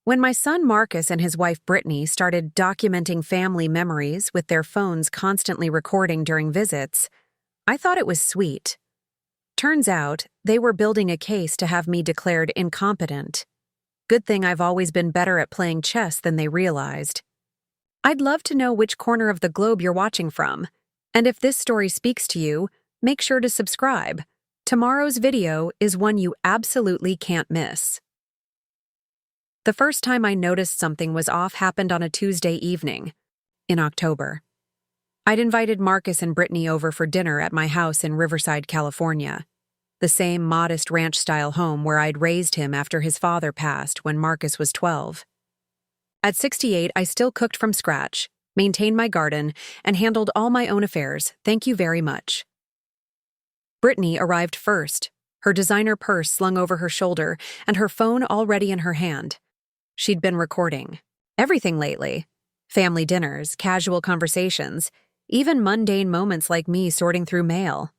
When my son Marcus and his wife Brittany started documenting family memories with their phones constantly recording during visits, I thought it was sweet. Turns out, they were building a case to have me declared incompetent. Good thing I've always been better at playing chess than they realized. I'd love to know which corner of the globe you're watching from. And if this story speaks to you, make sure to subscribe. Tomorrow's video is one you absolutely can't miss. The first time I noticed something was off happened on a Tuesday evening, in October. I'd invited Marcus and Brittany over for dinner at my house in Riverside, California, the same modest ranch-style home where I'd raised him after his father passed when Marcus was 12. At 68, I still cooked from scratch, maintained my garden, and handled all my own affairs, thank you very much. Brittany arrived first, her designer purse slung over her shoulder and her phone already in her hand. She'd been recording everything lately. Family dinners, casual conversations, even mundane moments like me sorting through mail.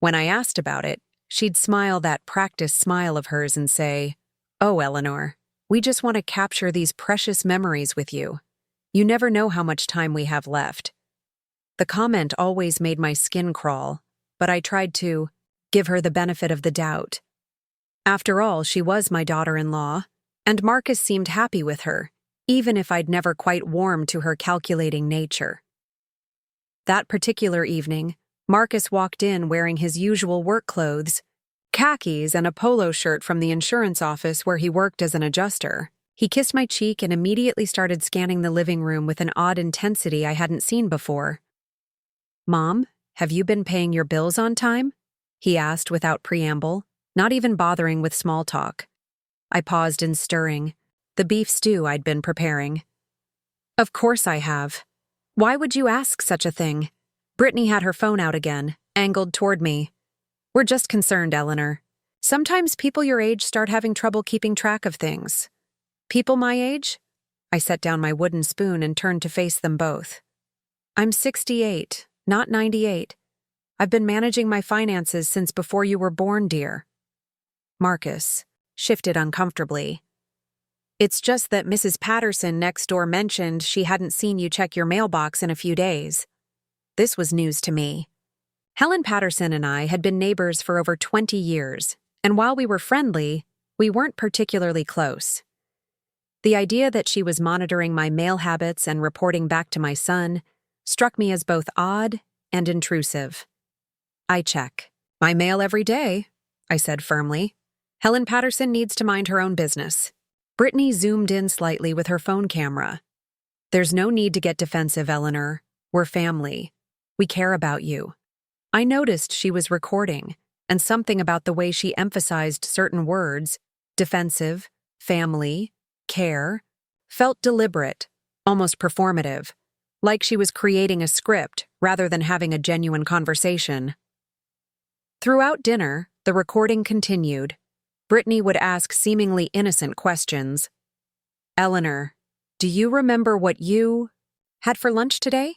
When I asked about it, she'd smile that practiced smile of hers and say, "Oh, Eleanor, we just want to capture these precious memories with you. You never know how much time we have left." The comment always made my skin crawl, but I tried to give her the benefit of the doubt. After all, she was my daughter-in-law, and Marcus seemed happy with her, even if I'd never quite warmed to her calculating nature. That particular evening, Marcus walked in wearing his usual work clothes, khakis and a polo shirt from the insurance office where he worked as an adjuster. He kissed my cheek and immediately started scanning the living room with an odd intensity I hadn't seen before. "Mom, have you been paying your bills on time?" he asked without preamble, not even bothering with small talk. I paused in stirring the beef stew I'd been preparing. "Of course I have. Why would you ask such a thing?" Brittany had her phone out again, angled toward me. "We're just concerned, Eleanor. Sometimes people your age start having trouble keeping track of things." "People my age?" I set down my wooden spoon and turned to face them both. "I'm 68, not 98. I've been managing my finances since before you were born, dear." Marcus shifted uncomfortably. "It's just that Mrs. Patterson next door mentioned she hadn't seen you check your mailbox in a few days." This was news to me. Helen Patterson and I had been neighbors for over 20 years, and while we were friendly, we weren't particularly close. The idea that she was monitoring my mail habits and reporting back to my son struck me as both odd and intrusive. "I check my mail every day," I said firmly. "Helen Patterson needs to mind her own business." Brittany zoomed in slightly with her phone camera. "There's no need to get defensive, Eleanor. We're family. We care about you." I noticed she was recording, and something about the way she emphasized certain words, defensive, family, care, felt deliberate, almost performative, like she was creating a script rather than having a genuine conversation. Throughout dinner, the recording continued. Brittany would ask seemingly innocent questions. "Eleanor, do you remember what you had for lunch today?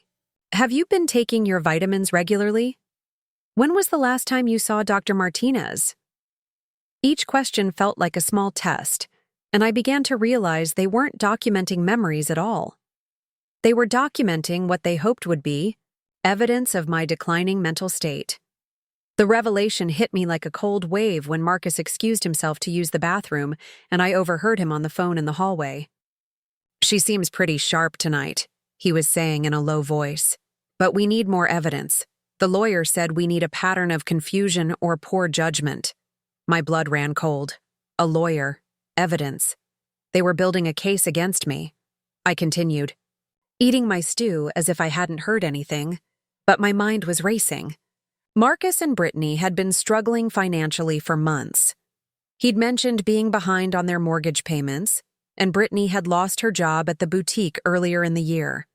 Have you been taking your vitamins regularly? When was the last time you saw Dr. Martinez?" Each question felt like a small test, and I began to realize they weren't documenting memories at all. They were documenting what they hoped would be evidence of my declining mental state. The revelation hit me like a cold wave when Marcus excused himself to use the bathroom, and I overheard him on the phone in the hallway. "She seems pretty sharp tonight," he was saying in a low voice. "But we need more evidence. The lawyer said we need a pattern of confusion or poor judgment." My blood ran cold. A lawyer. Evidence. They were building a case against me. I continued, eating my stew as if I hadn't heard anything, but my mind was racing. Marcus and Brittany had been struggling financially for months. He'd mentioned being behind on their mortgage payments, and Brittany had lost her job at the boutique earlier in the year.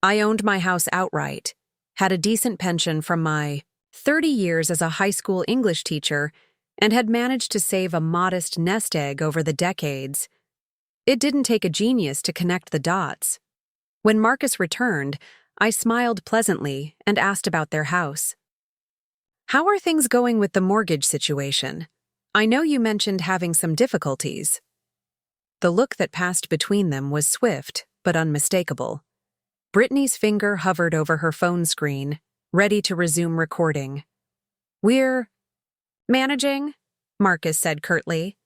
I owned my house outright, had a decent pension from my 30 years as a high school English teacher, and had managed to save a modest nest egg over the decades. It didn't take a genius to connect the dots. When Marcus returned, I smiled pleasantly and asked about their house. "How are things going with the mortgage situation? I know you mentioned having some difficulties." The look that passed between them was swift but unmistakable. Brittany's finger hovered over her phone screen, ready to resume recording. "We're managing," Marcus said curtly.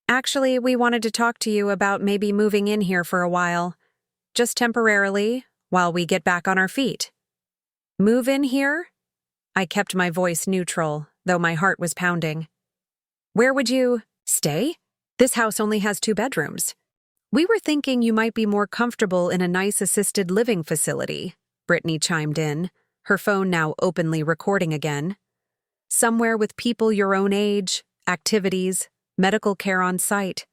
"Actually, we wanted to talk to you about maybe moving in here for a while. Just temporarily, while we get back on our feet." "Move in here?" I kept my voice neutral, though my heart was pounding. "Where would you stay? This house only has 2 bedrooms. We were thinking you might be more comfortable in a nice assisted living facility," Brittany chimed in, her phone now openly recording again. "Somewhere with people your own age, activities, medical care on site.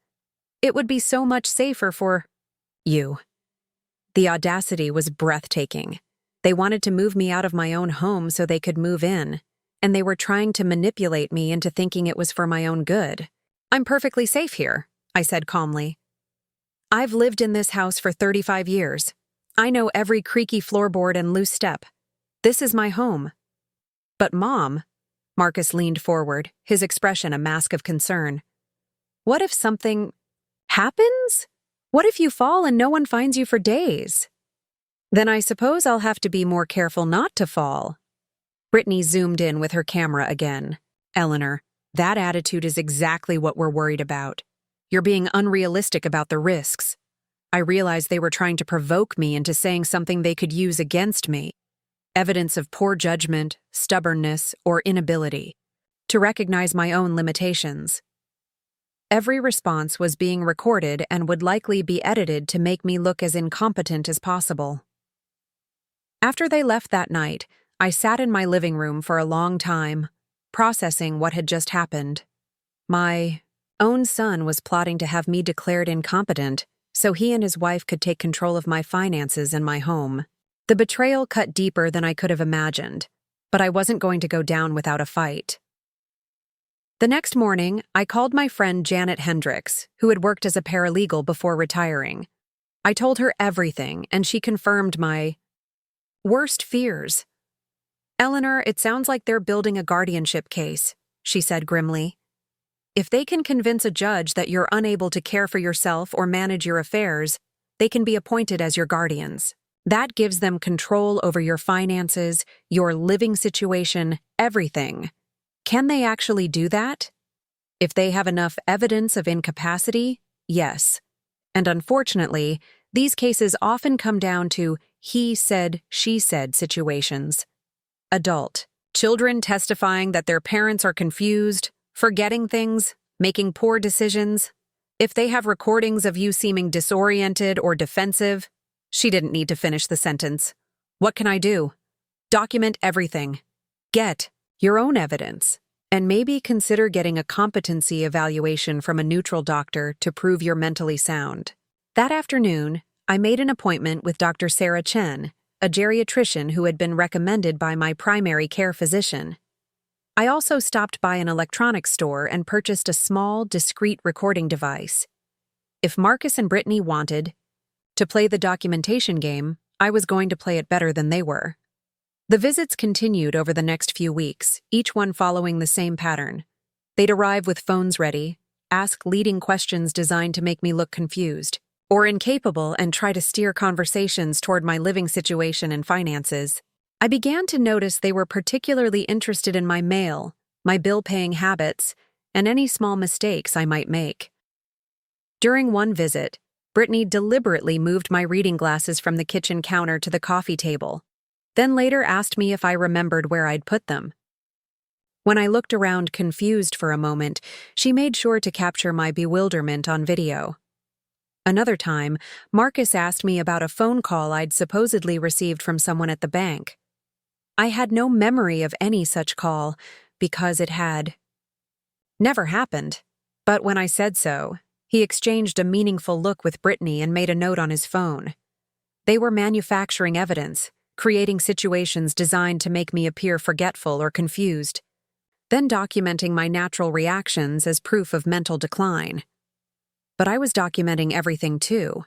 It would be so much safer for you." The audacity was breathtaking. They wanted to move me out of my own home so they could move in, and they were trying to manipulate me into thinking it was for my own good. "I'm perfectly safe here," I said calmly. "I've lived in this house for 35 years. I know every creaky floorboard and loose step. This is my home." "But Mom," Marcus leaned forward, his expression a mask of concern. "What if something happens? What if you fall and no one finds you for days?" "Then I suppose I'll have to be more careful not to fall." Brittany zoomed in with her camera again. "Eleanor, that attitude is exactly what we're worried about. You're being unrealistic about the risks." I realized they were trying to provoke me into saying something they could use against me. Evidence of poor judgment, stubbornness, or inability to recognize my own limitations. Every response was being recorded and would likely be edited to make me look as incompetent as possible. After they left that night, I sat in my living room for a long time, processing what had just happened. My own son was plotting to have me declared incompetent so he and his wife could take control of my finances and my home. The betrayal cut deeper than I could have imagined, but I wasn't going to go down without a fight. The next morning, I called my friend Janet Hendricks, who had worked as a paralegal before retiring. I told her everything, and she confirmed my worst fears. "Eleanor, it sounds like they're building a guardianship case," she said grimly. "If they can convince a judge that you're unable to care for yourself or manage your affairs, they can be appointed as your guardians. That gives them control over your finances, your living situation, everything. Can they actually do that? If they have enough evidence of incapacity, yes. And unfortunately, these cases often come down to he said, she said situations. Adult. Children testifying that their parents are confused, forgetting things, making poor decisions. If they have recordings of you seeming disoriented or defensive." She didn't need to finish the sentence. "What can I do? Document everything. Get your own evidence. And maybe consider getting a competency evaluation from a neutral doctor to prove you're mentally sound." That afternoon, I made an appointment with Dr. Sarah Chen, a geriatrician who had been recommended by my primary care physician. I also stopped by an electronics store and purchased a small, discreet recording device. If Marcus and Brittany wanted to play the documentation game, I was going to play it better than they were. The visits continued over the next few weeks, each one following the same pattern. They'd arrive with phones ready, ask leading questions designed to make me look confused or incapable, and try to steer conversations toward my living situation and finances. I began to notice they were particularly interested in my mail, my bill-paying habits, and any small mistakes I might make. During one visit, Brittany deliberately moved my reading glasses from the kitchen counter to the coffee table, then later asked me if I remembered where I'd put them. When I looked around confused for a moment, she made sure to capture my bewilderment on video. Another time, Marcus asked me about a phone call I'd supposedly received from someone at the bank. I had no memory of any such call because it had never happened. But when I said so, he exchanged a meaningful look with Brittany and made a note on his phone. They were manufacturing evidence, creating situations designed to make me appear forgetful or confused, then documenting my natural reactions as proof of mental decline. But I was documenting everything too.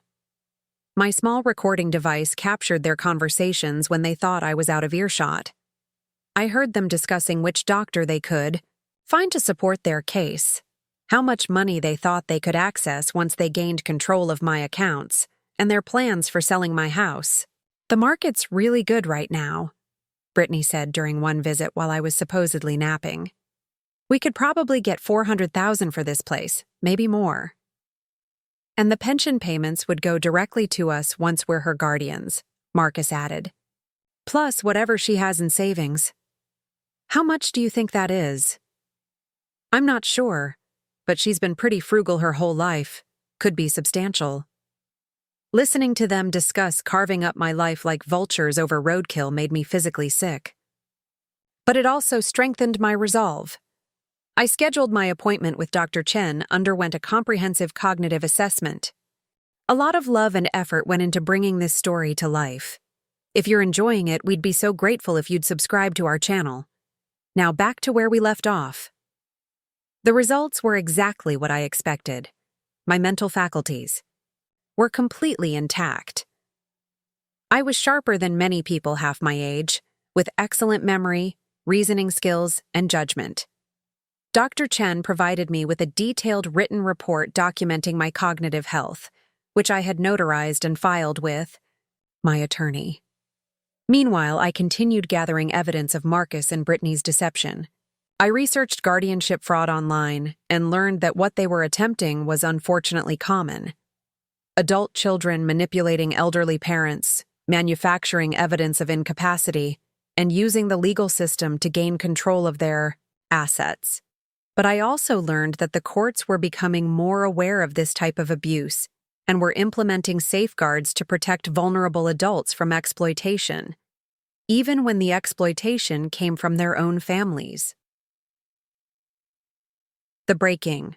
My small recording device captured their conversations when they thought I was out of earshot. I heard them discussing which doctor they could find to support their case. how much money they thought they could access once they gained control of my accounts, and their plans for selling my house. "The market's really good right now," Brittany said during one visit while I was supposedly napping. "We could probably get $400,000 for this place, maybe more. And the pension payments would go directly to us once we're her guardians," Marcus added. "Plus whatever she has in savings." "How much do you think that is?" "I'm not sure, but she's been pretty frugal her whole life. Could be substantial." Listening to them discuss carving up my life like vultures over roadkill made me physically sick. But it also strengthened my resolve. I scheduled my appointment with Dr. Chen, underwent a comprehensive cognitive assessment. A lot of love and effort went into bringing this story to life. If you're enjoying it, we'd be so grateful if you'd subscribe to our channel. Now back to where we left off. The results were exactly what I expected. My mental faculties were completely intact. I was sharper than many people half my age, with excellent memory, reasoning skills, and judgment. Dr. Chen provided me with a detailed written report documenting my cognitive health, which I had notarized and filed with my attorney. Meanwhile, I continued gathering evidence of Marcus and Brittany's deception. I researched guardianship fraud online and learned that what they were attempting was unfortunately common. Adult children manipulating elderly parents, manufacturing evidence of incapacity, and using the legal system to gain control of their assets. But I also learned that the courts were becoming more aware of this type of abuse and were implementing safeguards to protect vulnerable adults from exploitation, even when the exploitation came from their own families. The breaking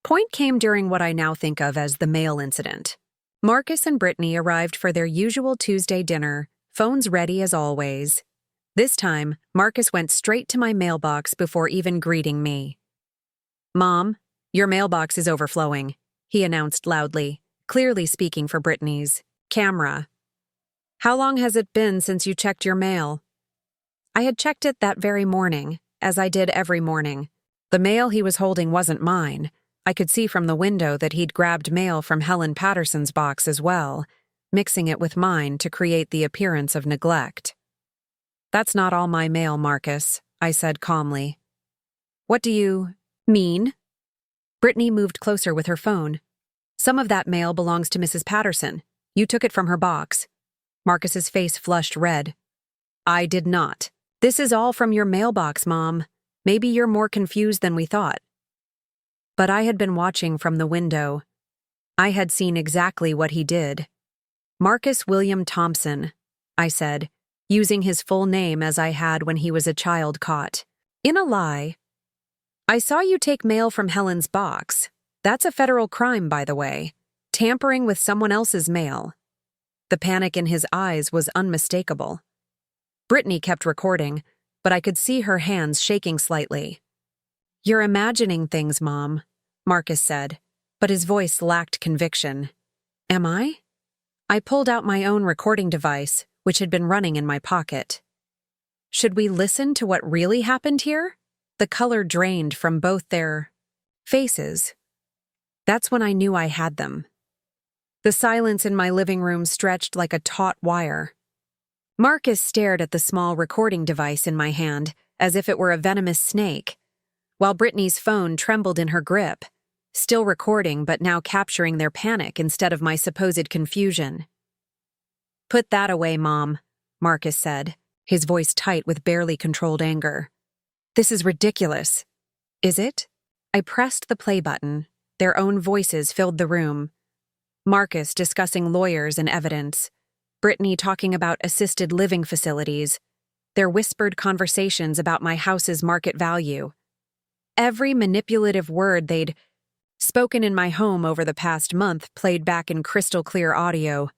point came during what I now think of as the mail incident. Marcus and Brittany arrived for their usual Tuesday dinner, phones ready as always. This time, Marcus went straight to my mailbox before even greeting me. "Mom, your mailbox is overflowing," he announced loudly, clearly speaking for Brittany's camera. "How long has it been since you checked your mail?" I had checked it that very morning, as I did every morning. The mail he was holding wasn't mine. I could see from the window that he'd grabbed mail from Helen Patterson's box as well, mixing it with mine to create the appearance of neglect. "That's not all my mail, Marcus," I said calmly. "What do you mean?" Brittany moved closer with her phone. "Some of that mail belongs to Mrs. Patterson. You took it from her box." Marcus's face flushed red. "I did not. This is all from your mailbox, Mom. Maybe you're more confused than we thought." But I had been watching from the window. I had seen exactly what he did. "Marcus William Thompson," I said, using his full name as I had when he was a child caught in a lie. "I saw you take mail from Helen's box. That's a federal crime, by the way. Tampering with someone else's mail." The panic in his eyes was unmistakable. Brittany kept recording, but I could see her hands shaking slightly. "You're imagining things, Mom," Marcus said, but his voice lacked conviction. "Am I?" I pulled out my own recording device, which had been running in my pocket. "Should we listen to what really happened here?" The color drained from both their faces. That's when I knew I had them. The silence in my living room stretched like a taut wire. Marcus stared at the small recording device in my hand, as if it were a venomous snake, while Brittany's phone trembled in her grip, still recording but now capturing their panic instead of my supposed confusion. "Put that away, Mom," Marcus said, his voice tight with barely controlled anger. "This is ridiculous." "Is it?" I pressed the play button. Their own voices filled the room. Marcus discussing lawyers and evidence. Brittany talking about assisted living facilities. Their whispered conversations about my house's market value. Every manipulative word they'd spoken in my home over the past month played back in crystal clear audio.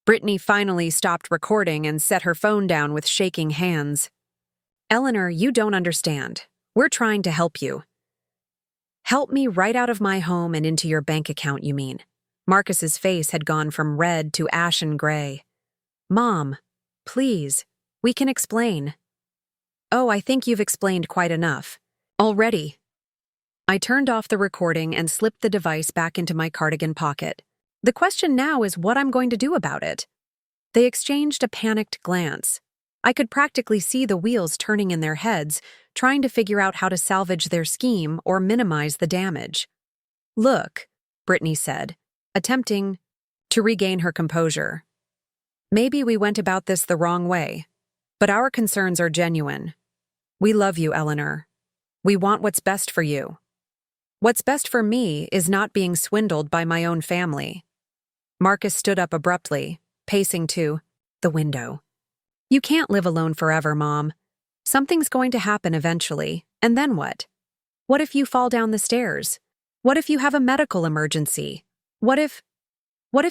Brittany finally stopped recording and set her phone down with shaking hands. "Eleanor, you don't understand. We're trying to help you." "Help me right out of my home and into your bank account, you mean?" Marcus's face had gone from red to ashen gray. "Mom, please, we can explain." "Oh, I think you've explained quite enough. Already." I turned off the recording and slipped the device back into my cardigan pocket. The question now is what I'm going to do about it. They exchanged a panicked glance. I could practically see the wheels turning in their heads, trying to figure out how to salvage their scheme or minimize the damage. "Look," Brittany said, attempting to regain her composure. "Maybe we went about this the wrong way, but our concerns are genuine. We love you, Eleanor. We want what's best for you. What's best for me is not being swindled by my own family." Marcus stood up abruptly, pacing to the window. "You can't live alone forever, Mom. Something's going to happen eventually, and then what? What if you fall down the stairs? What if you have a medical emergency? What if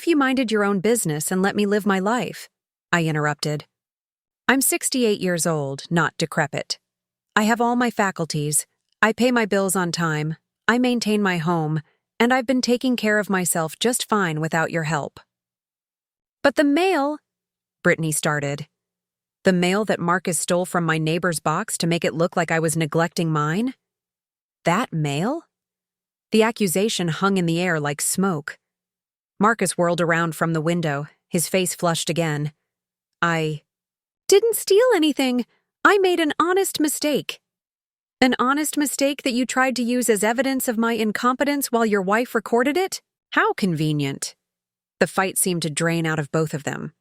you minded your own business and let me live my life?" I interrupted. "I'm 68 years old, not decrepit. I have all my faculties. I pay my bills on time. I maintain my home, and I've been taking care of myself just fine without your help." "But the mail," Brittany started. "The mail that Marcus stole from my neighbor's box to make it look like I was neglecting mine? That mail?" The accusation hung in the air like smoke. Marcus whirled around from the window, his face flushed again. "I didn't steal anything. I made an honest mistake." "An honest mistake that you tried to use as evidence of my incompetence while your wife recorded it? How convenient." The fight seemed to drain out of both of them.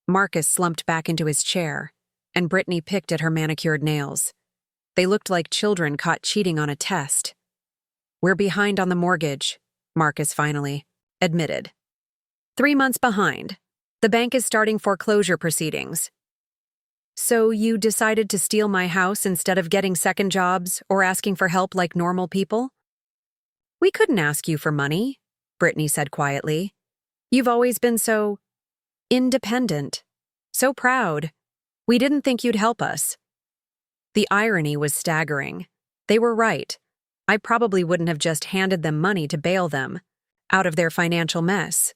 Marcus slumped back into his chair, and Brittany picked at her manicured nails. They looked like children caught cheating on a test. "We're behind on the mortgage," Marcus finally admitted. 3 months behind. The bank is starting foreclosure proceedings." "So you decided to steal my house instead of getting second jobs or asking for help like normal people?" "We couldn't ask you for money," Brittany said quietly. "You've always been so independent, so proud. We didn't think you'd help us." The irony was staggering. They were right. I probably wouldn't have just handed them money to bail them out of their financial mess,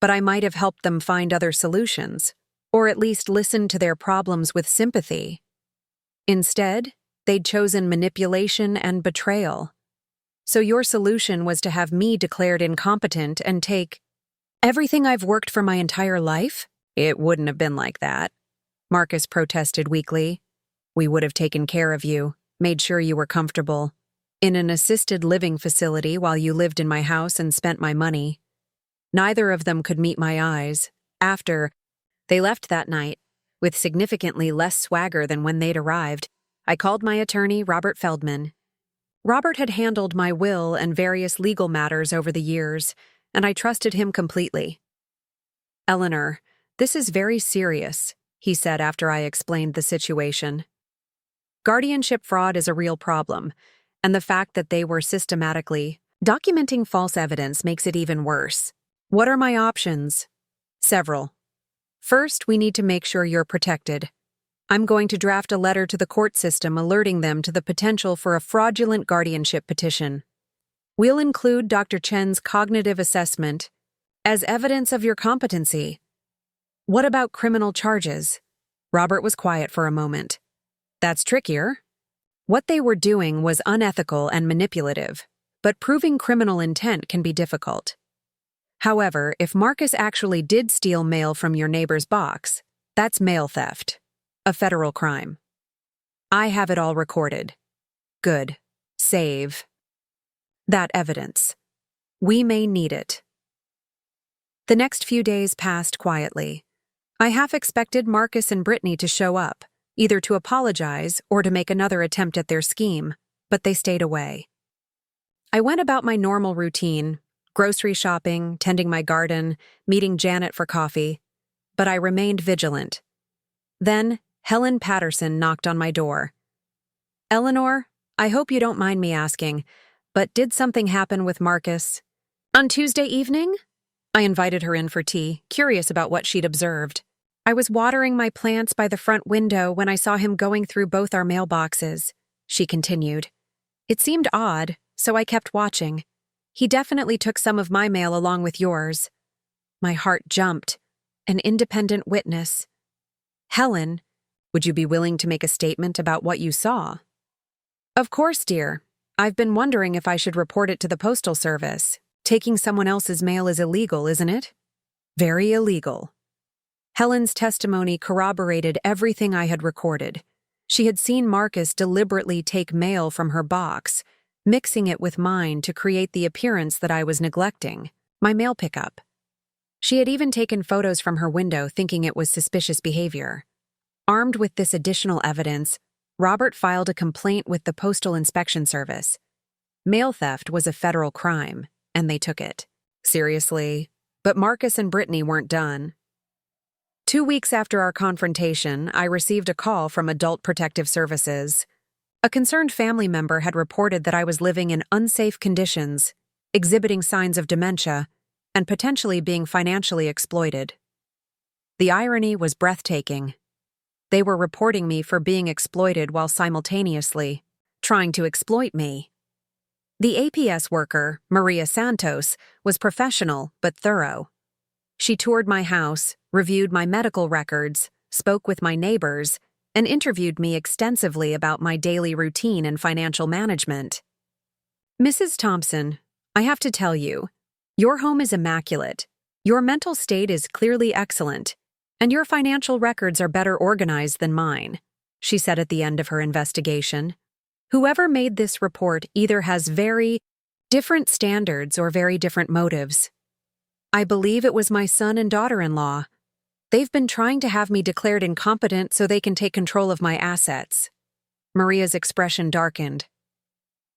but I might have helped them find other solutions, or at least listened to their problems with sympathy. Instead, they'd chosen manipulation and betrayal. "So your solution was to have me declared incompetent and take everything I've worked for my entire life?" "It wouldn't have been like that," Marcus protested weakly. "We would have taken care of you, made sure you were comfortable, in an assisted living facility while you lived in my house and spent my money. Neither of them could meet my eyes. After they left that night, with significantly less swagger than when they'd arrived, I called my attorney, Robert Feldman. Robert had handled my will and various legal matters over the years, and I trusted him completely. "Eleanor, this is very serious," he said after I explained the situation. "Guardianship fraud is a real problem, and the fact that they were systematically documenting false evidence makes it even worse. What are my options?" "Several. First, we need to make sure you're protected. I'm going to draft a letter to the court system alerting them to the potential for a fraudulent guardianship petition. We'll include Dr. Chen's cognitive assessment as evidence of your competency." "What about criminal charges?" Robert was quiet for a moment. "That's trickier. What they were doing was unethical and manipulative, but proving criminal intent can be difficult. However, if Marcus actually did steal mail from your neighbor's box, that's mail theft, a federal crime. I have it all recorded." "Good. Save that evidence. We may need it." The next few days passed quietly. I half expected Marcus and Brittany to show up, either to apologize or to make another attempt at their scheme, but they stayed away. I went about my normal routine, grocery shopping, tending my garden, meeting Janet for coffee, but I remained vigilant. Then, Helen Patterson knocked on my door. "Eleanor, I hope you don't mind me asking, but did something happen with Marcus on Tuesday evening?" I invited her in for tea, curious about what she'd observed. "I was watering my plants by the front window when I saw him going through both our mailboxes," she continued. "It seemed odd, so I kept watching. He definitely took some of my mail along with yours." My heart jumped. An independent witness. "Helen, would you be willing to make a statement about what you saw?" "Of course, dear. I've been wondering if I should report it to the Postal Service. Taking someone else's mail is illegal, isn't it? Very illegal. Helen's testimony corroborated everything I had recorded. She had seen Marcus deliberately take mail from her box, mixing it with mine to create the appearance that I was neglecting my mail pickup. She had even taken photos from her window thinking it was suspicious behavior. Armed with this additional evidence, Robert filed a complaint with the Postal Inspection Service. Mail theft was a federal crime, and they took it seriously. But Marcus and Brittany weren't done. 2 weeks after our confrontation, I received a call from Adult Protective Services. A concerned family member had reported that I was living in unsafe conditions, exhibiting signs of dementia, and potentially being financially exploited. The irony was breathtaking. They were reporting me for being exploited while simultaneously trying to exploit me. The APS worker, Maria Santos, was professional but thorough. She toured my house, reviewed my medical records, spoke with my neighbors, and interviewed me extensively about my daily routine and financial management. Mrs. Thompson, I have to tell you, your home is immaculate, your mental state is clearly excellent, and your financial records are better organized than mine, she said at the end of her investigation. Whoever made this report either has very different standards or very different motives. I believe it was my son and daughter-in-law. They've been trying to have me declared incompetent so they can take control of my assets. Maria's expression darkened.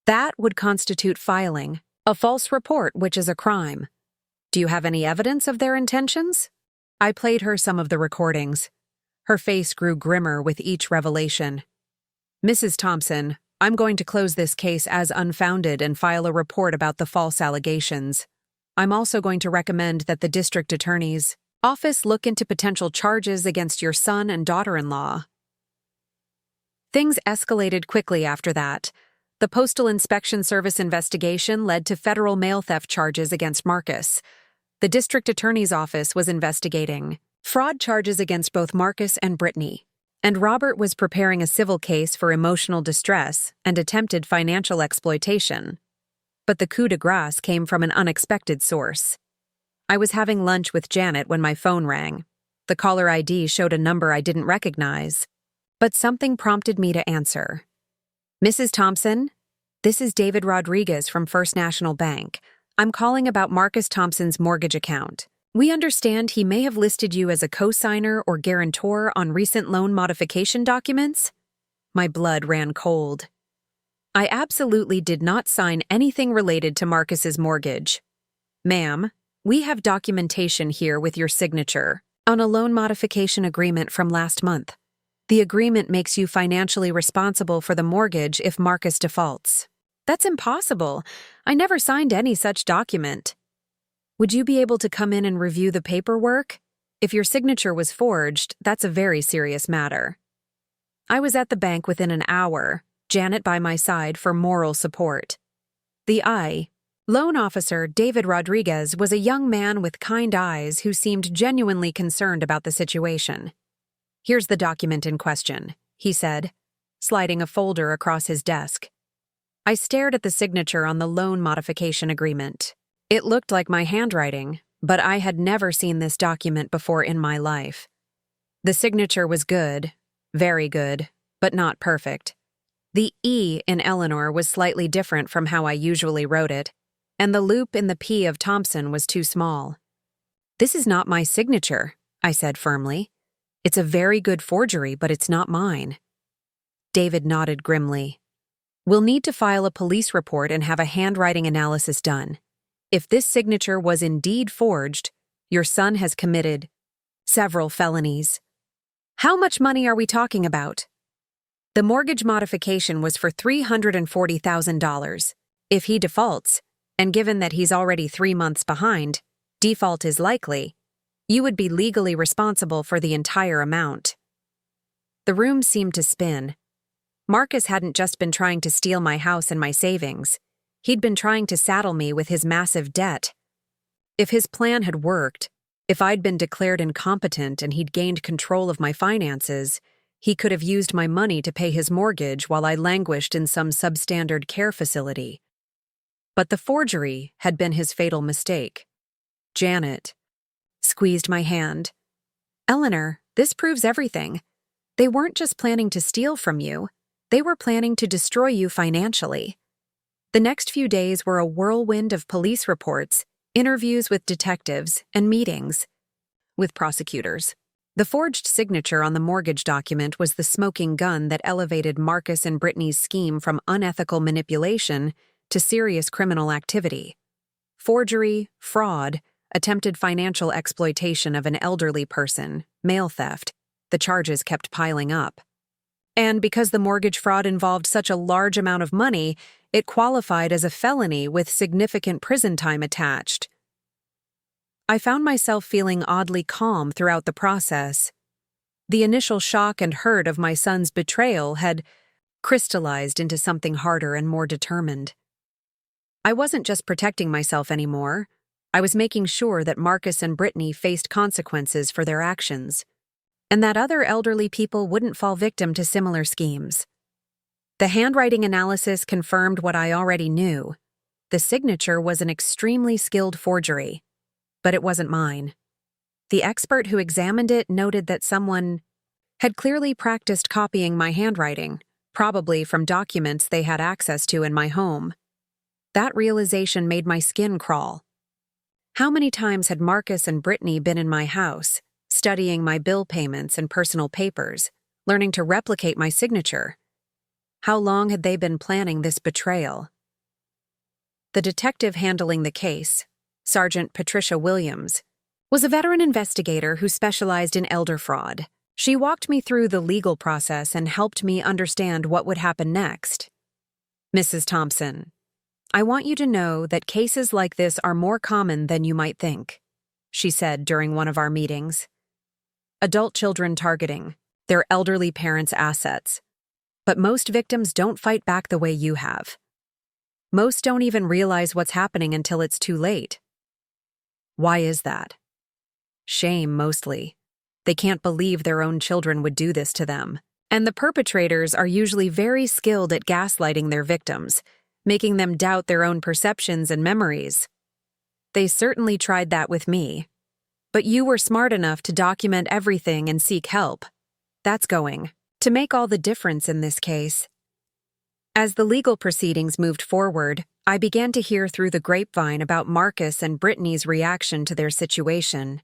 That would constitute filing a false report, which is a crime. Do you have any evidence of their intentions? I played her some of the recordings. Her face grew grimmer with each revelation. Mrs. Thompson, I'm going to close this case as unfounded and file a report about the false allegations. I'm also going to recommend that the district attorney's office look into potential charges against your son and daughter-in-law. Things escalated quickly after that. The Postal Inspection Service investigation led to federal mail theft charges against Marcus. The district attorney's office was investigating fraud charges against both Marcus and Brittany, and Robert was preparing a civil case for emotional distress and attempted financial exploitation. But the coup de grace came from an unexpected source. I was having lunch with Janet when my phone rang. The caller ID showed a number I didn't recognize, but something prompted me to answer. Mrs. Thompson, this is David Rodriguez from First National Bank. I'm calling about Marcus Thompson's mortgage account. We understand he may have listed you as a co-signer or guarantor on recent loan modification documents. My blood ran cold. I absolutely did not sign anything related to Marcus's mortgage. Ma'am, we have documentation here with your signature on a loan modification agreement from last month. The agreement makes you financially responsible for the mortgage if Marcus defaults. That's impossible. I never signed any such document. Would you be able to come in and review the paperwork? If your signature was forged, that's a very serious matter. I was at the bank within an hour, Janet by my side for moral support. The loan officer, David Rodriguez, was a young man with kind eyes who seemed genuinely concerned about the situation. Here's the document in question, he said, sliding a folder across his desk. I stared at the signature on the loan modification agreement. It looked like my handwriting, but I had never seen this document before in my life. The signature was good, very good, but not perfect. The E in Eleanor was slightly different from how I usually wrote it, and the loop in the P of Thompson was too small. This is not my signature, I said firmly. It's a very good forgery, but it's not mine. David nodded grimly. We'll need to file a police report and have a handwriting analysis done. If this signature was indeed forged, your son has committed several felonies. How much money are we talking about? The mortgage modification was for $340,000. If he defaults, and given that he's already 3 months behind, default is likely, you would be legally responsible for the entire amount. The room seemed to spin. Marcus hadn't just been trying to steal my house and my savings. He'd been trying to saddle me with his massive debt. If his plan had worked, if I'd been declared incompetent and he'd gained control of my finances, he could have used my money to pay his mortgage while I languished in some substandard care facility. But the forgery had been his fatal mistake. Janet squeezed my hand. Eleanor, this proves everything. They weren't just planning to steal from you. They were planning to destroy you financially. The next few days were a whirlwind of police reports, interviews with detectives, and meetings with prosecutors. The forged signature on the mortgage document was the smoking gun that elevated Marcus and Brittany's scheme from unethical manipulation to serious criminal activity. Forgery, fraud, attempted financial exploitation of an elderly person, mail theft. The charges kept piling up. And because the mortgage fraud involved such a large amount of money, it qualified as a felony with significant prison time attached. I found myself feeling oddly calm throughout the process. The initial shock and hurt of my son's betrayal had crystallized into something harder and more determined. I wasn't just protecting myself anymore. I was making sure that Marcus and Brittany faced consequences for their actions, and that other elderly people wouldn't fall victim to similar schemes. The handwriting analysis confirmed what I already knew. The signature was an extremely skilled forgery, but it wasn't mine. The expert who examined it noted that someone had clearly practiced copying my handwriting, probably from documents they had access to in my home. That realization made my skin crawl. How many times had Marcus and Brittany been in my house, studying my bill payments and personal papers, learning to replicate my signature? How long had they been planning this betrayal? The detective handling the case, Sergeant Patricia Williams, was a veteran investigator who specialized in elder fraud. She walked me through the legal process and helped me understand what would happen next. Mrs. Thompson, I want you to know that cases like this are more common than you might think, she said during one of our meetings. Adult children targeting, their elderly parents' assets. But most victims don't fight back the way you have. Most don't even realize what's happening until it's too late. Why is that? Shame, mostly. They can't believe their own children would do this to them. And the perpetrators are usually very skilled at gaslighting their victims, making them doubt their own perceptions and memories. They certainly tried that with me. But you were smart enough to document everything and seek help. That's going to make all the difference in this case. As the legal proceedings moved forward, I began to hear through the grapevine about Marcus and Brittany's reaction to their situation.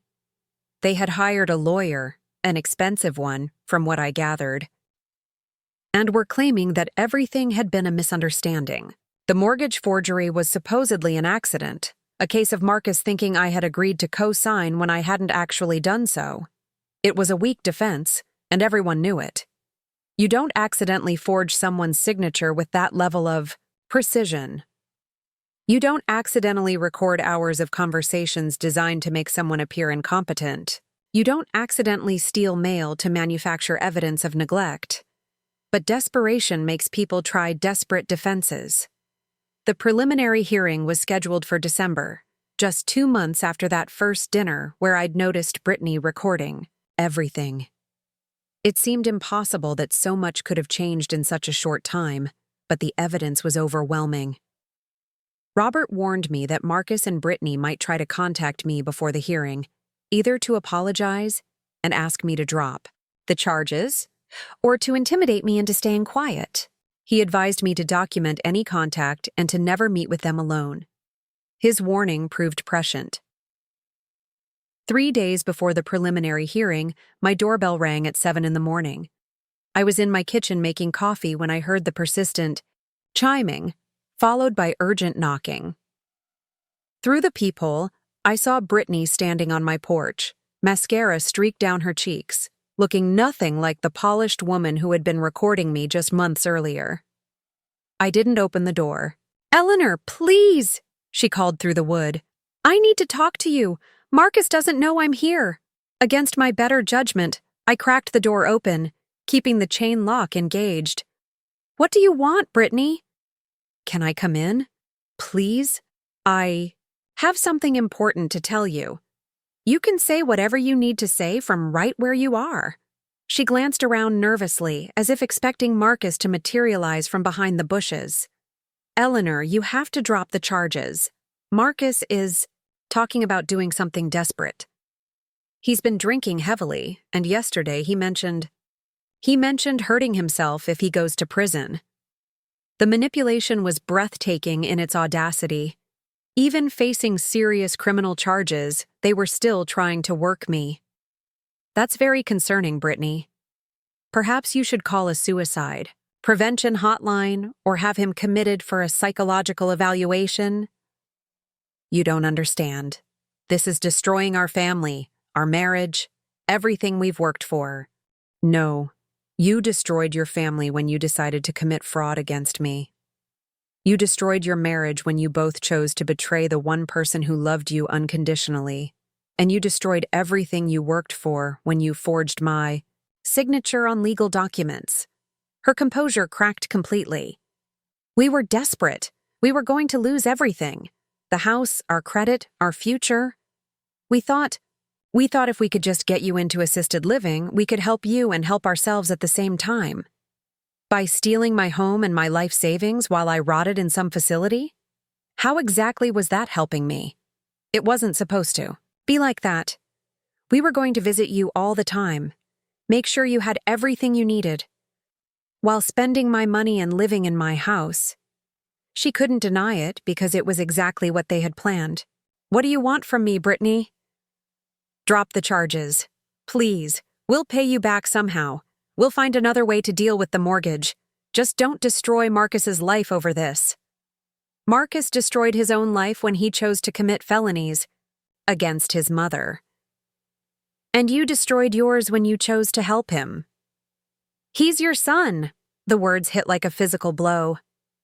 They had hired a lawyer, an expensive one, from what I gathered, and were claiming that everything had been a misunderstanding. The mortgage forgery was supposedly an accident, a case of Marcus thinking I had agreed to co-sign when I hadn't actually done so. It was a weak defense, and everyone knew it. You don't accidentally forge someone's signature with that level of precision. You don't accidentally record hours of conversations designed to make someone appear incompetent. You don't accidentally steal mail to manufacture evidence of neglect. But desperation makes people try desperate defenses. The preliminary hearing was scheduled for December, just 2 months after that first dinner where I'd noticed Brittany recording everything. It seemed impossible that so much could have changed in such a short time, but the evidence was overwhelming. Robert warned me that Marcus and Brittany might try to contact me before the hearing, either to apologize and ask me to drop the charges, or to intimidate me into staying quiet. He advised me to document any contact and to never meet with them alone. His warning proved prescient. 3 days before the preliminary hearing, my doorbell rang at 7 in the morning. I was in my kitchen making coffee when I heard the persistent chiming, followed by urgent knocking. Through the peephole, I saw Brittany standing on my porch, mascara streaked down her cheeks, looking nothing like the polished woman who had been recording me just months earlier. I didn't open the door. "Eleanor, please," she called through the wood. "I need to talk to you. Marcus doesn't know I'm here." Against my better judgment, I cracked the door open, keeping the chain lock engaged. "What do you want, Brittany?" "Can I come in? Please? I have something important to tell you. You can say whatever you need to say from right where you are." She glanced around nervously, as if expecting Marcus to materialize from behind the bushes. "Eleanor, you have to drop the charges. Marcus is talking about doing something desperate. He's been drinking heavily, and yesterday he mentioned hurting himself if he goes to prison." The manipulation was breathtaking in its audacity. Even facing serious criminal charges, they were still trying to work me. "That's very concerning, Brittany. Perhaps you should call a suicide prevention hotline or have him committed for a psychological evaluation." "You don't understand. This is destroying our family, our marriage, everything we've worked for." "No, you destroyed your family when you decided to commit fraud against me. You destroyed your marriage when you both chose to betray the one person who loved you unconditionally. And you destroyed everything you worked for when you forged my signature on legal documents." Her composure cracked completely. "We were desperate. We were going to lose everything. The house, our credit, our future. We thought if we could just get you into assisted living, we could help you and help ourselves at the same time. By stealing my home and my life savings while I rotted in some facility? How exactly was that helping me? It wasn't supposed to be like that. We were going to visit you all the time, make sure you had everything you needed, while spending my money and living in my house." She couldn't deny it because it was exactly what they had planned. "What do you want from me, Brittany?" "Drop the charges. Please. We'll pay you back somehow. We'll find another way to deal with the mortgage. Just don't destroy Marcus's life over this." Marcus destroyed his own life when he chose to commit felonies against his mother. "And you destroyed yours when you chose to help him." "He's your son." The words hit like a physical blow.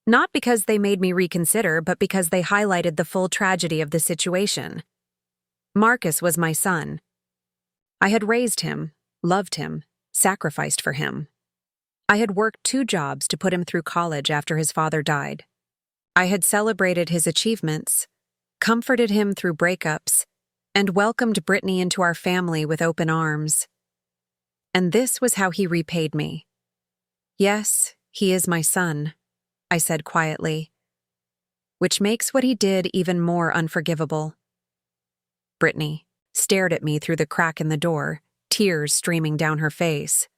Not because they made me reconsider, but because they highlighted the full tragedy of the situation. Marcus was my son. I had raised him, loved him, sacrificed for him. I had worked 2 jobs to put him through college after his father died. I had celebrated his achievements, comforted him through breakups, and welcomed Brittany into our family with open arms. And this was how he repaid me. "Yes, he is my son," I said quietly, which makes what he did even more unforgivable. Brittany stared at me through the crack in the door, tears streaming down her face.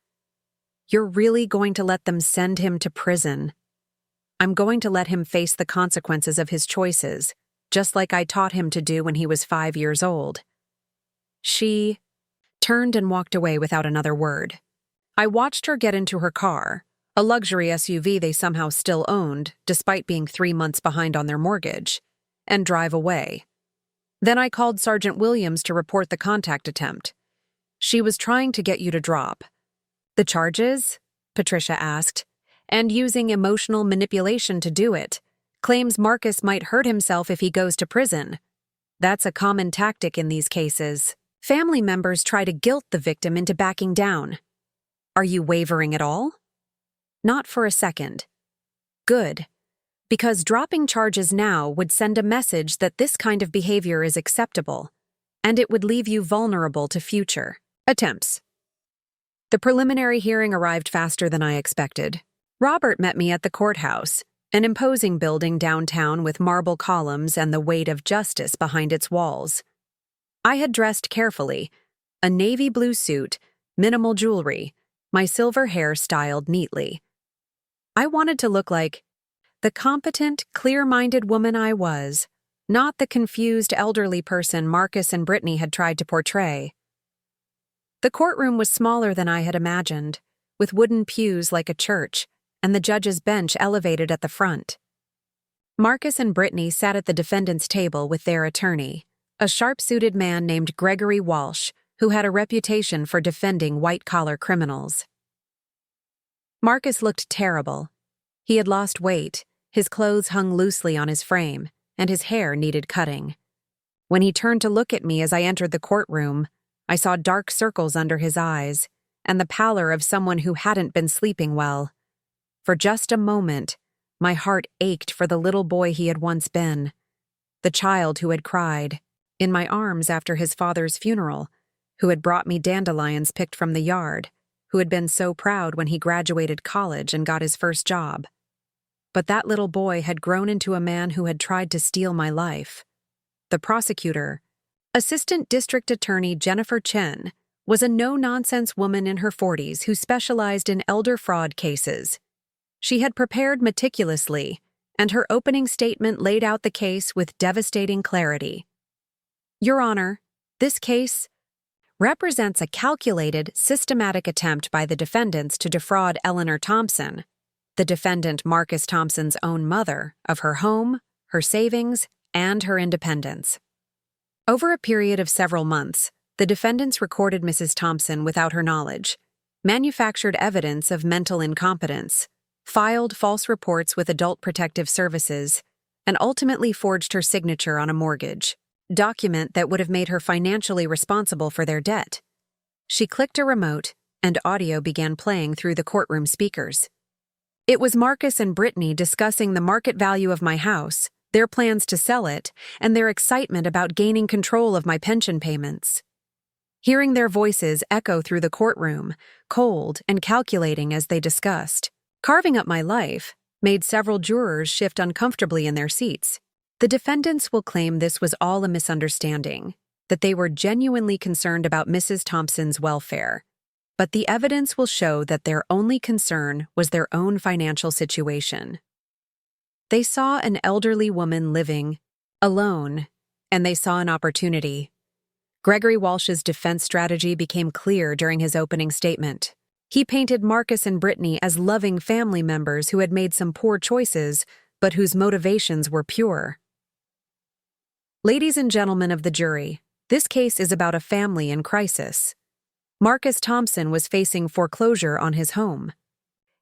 "You're really going to let them send him to prison?" "I'm going to let him face the consequences of his choices, just like I taught him to do when he was 5 years old." She turned and walked away without another word. I watched her get into her car, a luxury SUV they somehow still owned, despite being 3 months behind on their mortgage, and drive away. Then I called Sergeant Williams to report the contact attempt. "She was trying to get you to drop." "The charges?" Patricia asked. "And using emotional manipulation to do it. Claims Marcus might hurt himself if he goes to prison. That's a common tactic in these cases. Family members try to guilt the victim into backing down." "Are you wavering at all?" "Not for a second." "Good. Because dropping charges now would send a message that this kind of behavior is acceptable, and it would leave you vulnerable to future attempts." The preliminary hearing arrived faster than I expected. Robert met me at the courthouse, an imposing building downtown with marble columns and the weight of justice behind its walls. I had dressed carefully, a navy blue suit, minimal jewelry, my silver hair styled neatly. I wanted to look like the competent, clear-minded woman I was, not the confused elderly person Marcus and Brittany had tried to portray. The courtroom was smaller than I had imagined, with wooden pews like a church, and the judge's bench elevated at the front. Marcus and Brittany sat at the defendant's table with their attorney, a sharp-suited man named Gregory Walsh, who had a reputation for defending white-collar criminals. Marcus looked terrible. He had lost weight, his clothes hung loosely on his frame, and his hair needed cutting. When he turned to look at me as I entered the courtroom, I saw dark circles under his eyes and the pallor of someone who hadn't been sleeping well. For just a moment, my heart ached for the little boy he had once been, the child who had cried in my arms after his father's funeral, who had brought me dandelions picked from the yard, who had been so proud when he graduated college and got his first job. But that little boy had grown into a man who had tried to steal my life. The prosecutor, Assistant District Attorney Jennifer Chen, was a no-nonsense woman in her 40s who specialized in elder fraud cases. She had prepared meticulously, and her opening statement laid out the case with devastating clarity. Your Honor, this case represents a calculated, systematic attempt by the defendants to defraud Eleanor Thompson, the defendant Marcus Thompson's own mother, of her home, her savings, and her independence. Over a period of several months, the defendants recorded Mrs. Thompson without her knowledge, manufactured evidence of mental incompetence, filed false reports with Adult Protective Services, and ultimately forged her signature on a mortgage document that would have made her financially responsible for their debt. She clicked a remote, and audio began playing through the courtroom speakers. It was Marcus and Brittany discussing the market value of my house, their plans to sell it, and their excitement about gaining control of my pension payments. Hearing their voices echo through the courtroom, cold and calculating as they discussed, carving up my life, made several jurors shift uncomfortably in their seats. The defendants will claim this was all a misunderstanding, that they were genuinely concerned about Mrs. Thompson's welfare. But the evidence will show that their only concern was their own financial situation. They saw an elderly woman living alone, and they saw an opportunity. Gregory Walsh's defense strategy became clear during his opening statement. He painted Marcus and Brittany as loving family members who had made some poor choices, but whose motivations were pure. Ladies and gentlemen of the jury, this case is about a family in crisis. Marcus Thompson was facing foreclosure on his home.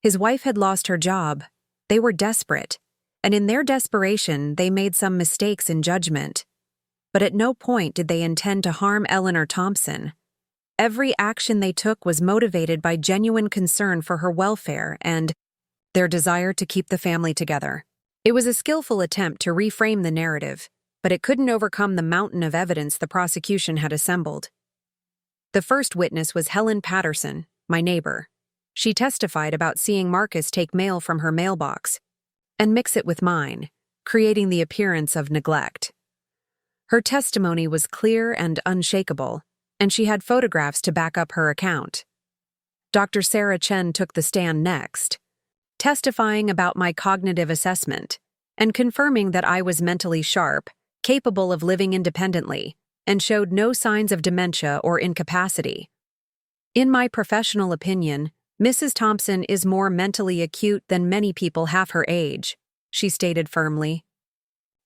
His wife had lost her job. They were desperate, and in their desperation, they made some mistakes in judgment. But at no point did they intend to harm Eleanor Thompson. Every action they took was motivated by genuine concern for her welfare and their desire to keep the family together. It was a skillful attempt to reframe the narrative, but it couldn't overcome the mountain of evidence the prosecution had assembled. The first witness was Helen Patterson, my neighbor. She testified about seeing Marcus take mail from her mailbox and mix it with mine, creating the appearance of neglect. Her testimony was clear and unshakable, and she had photographs to back up her account. Dr. Sarah Chen took the stand next, testifying about my cognitive assessment and confirming that I was mentally sharp, capable of living independently, and showed no signs of dementia or incapacity. In my professional opinion, Mrs. Thompson is more mentally acute than many people half her age, she stated firmly.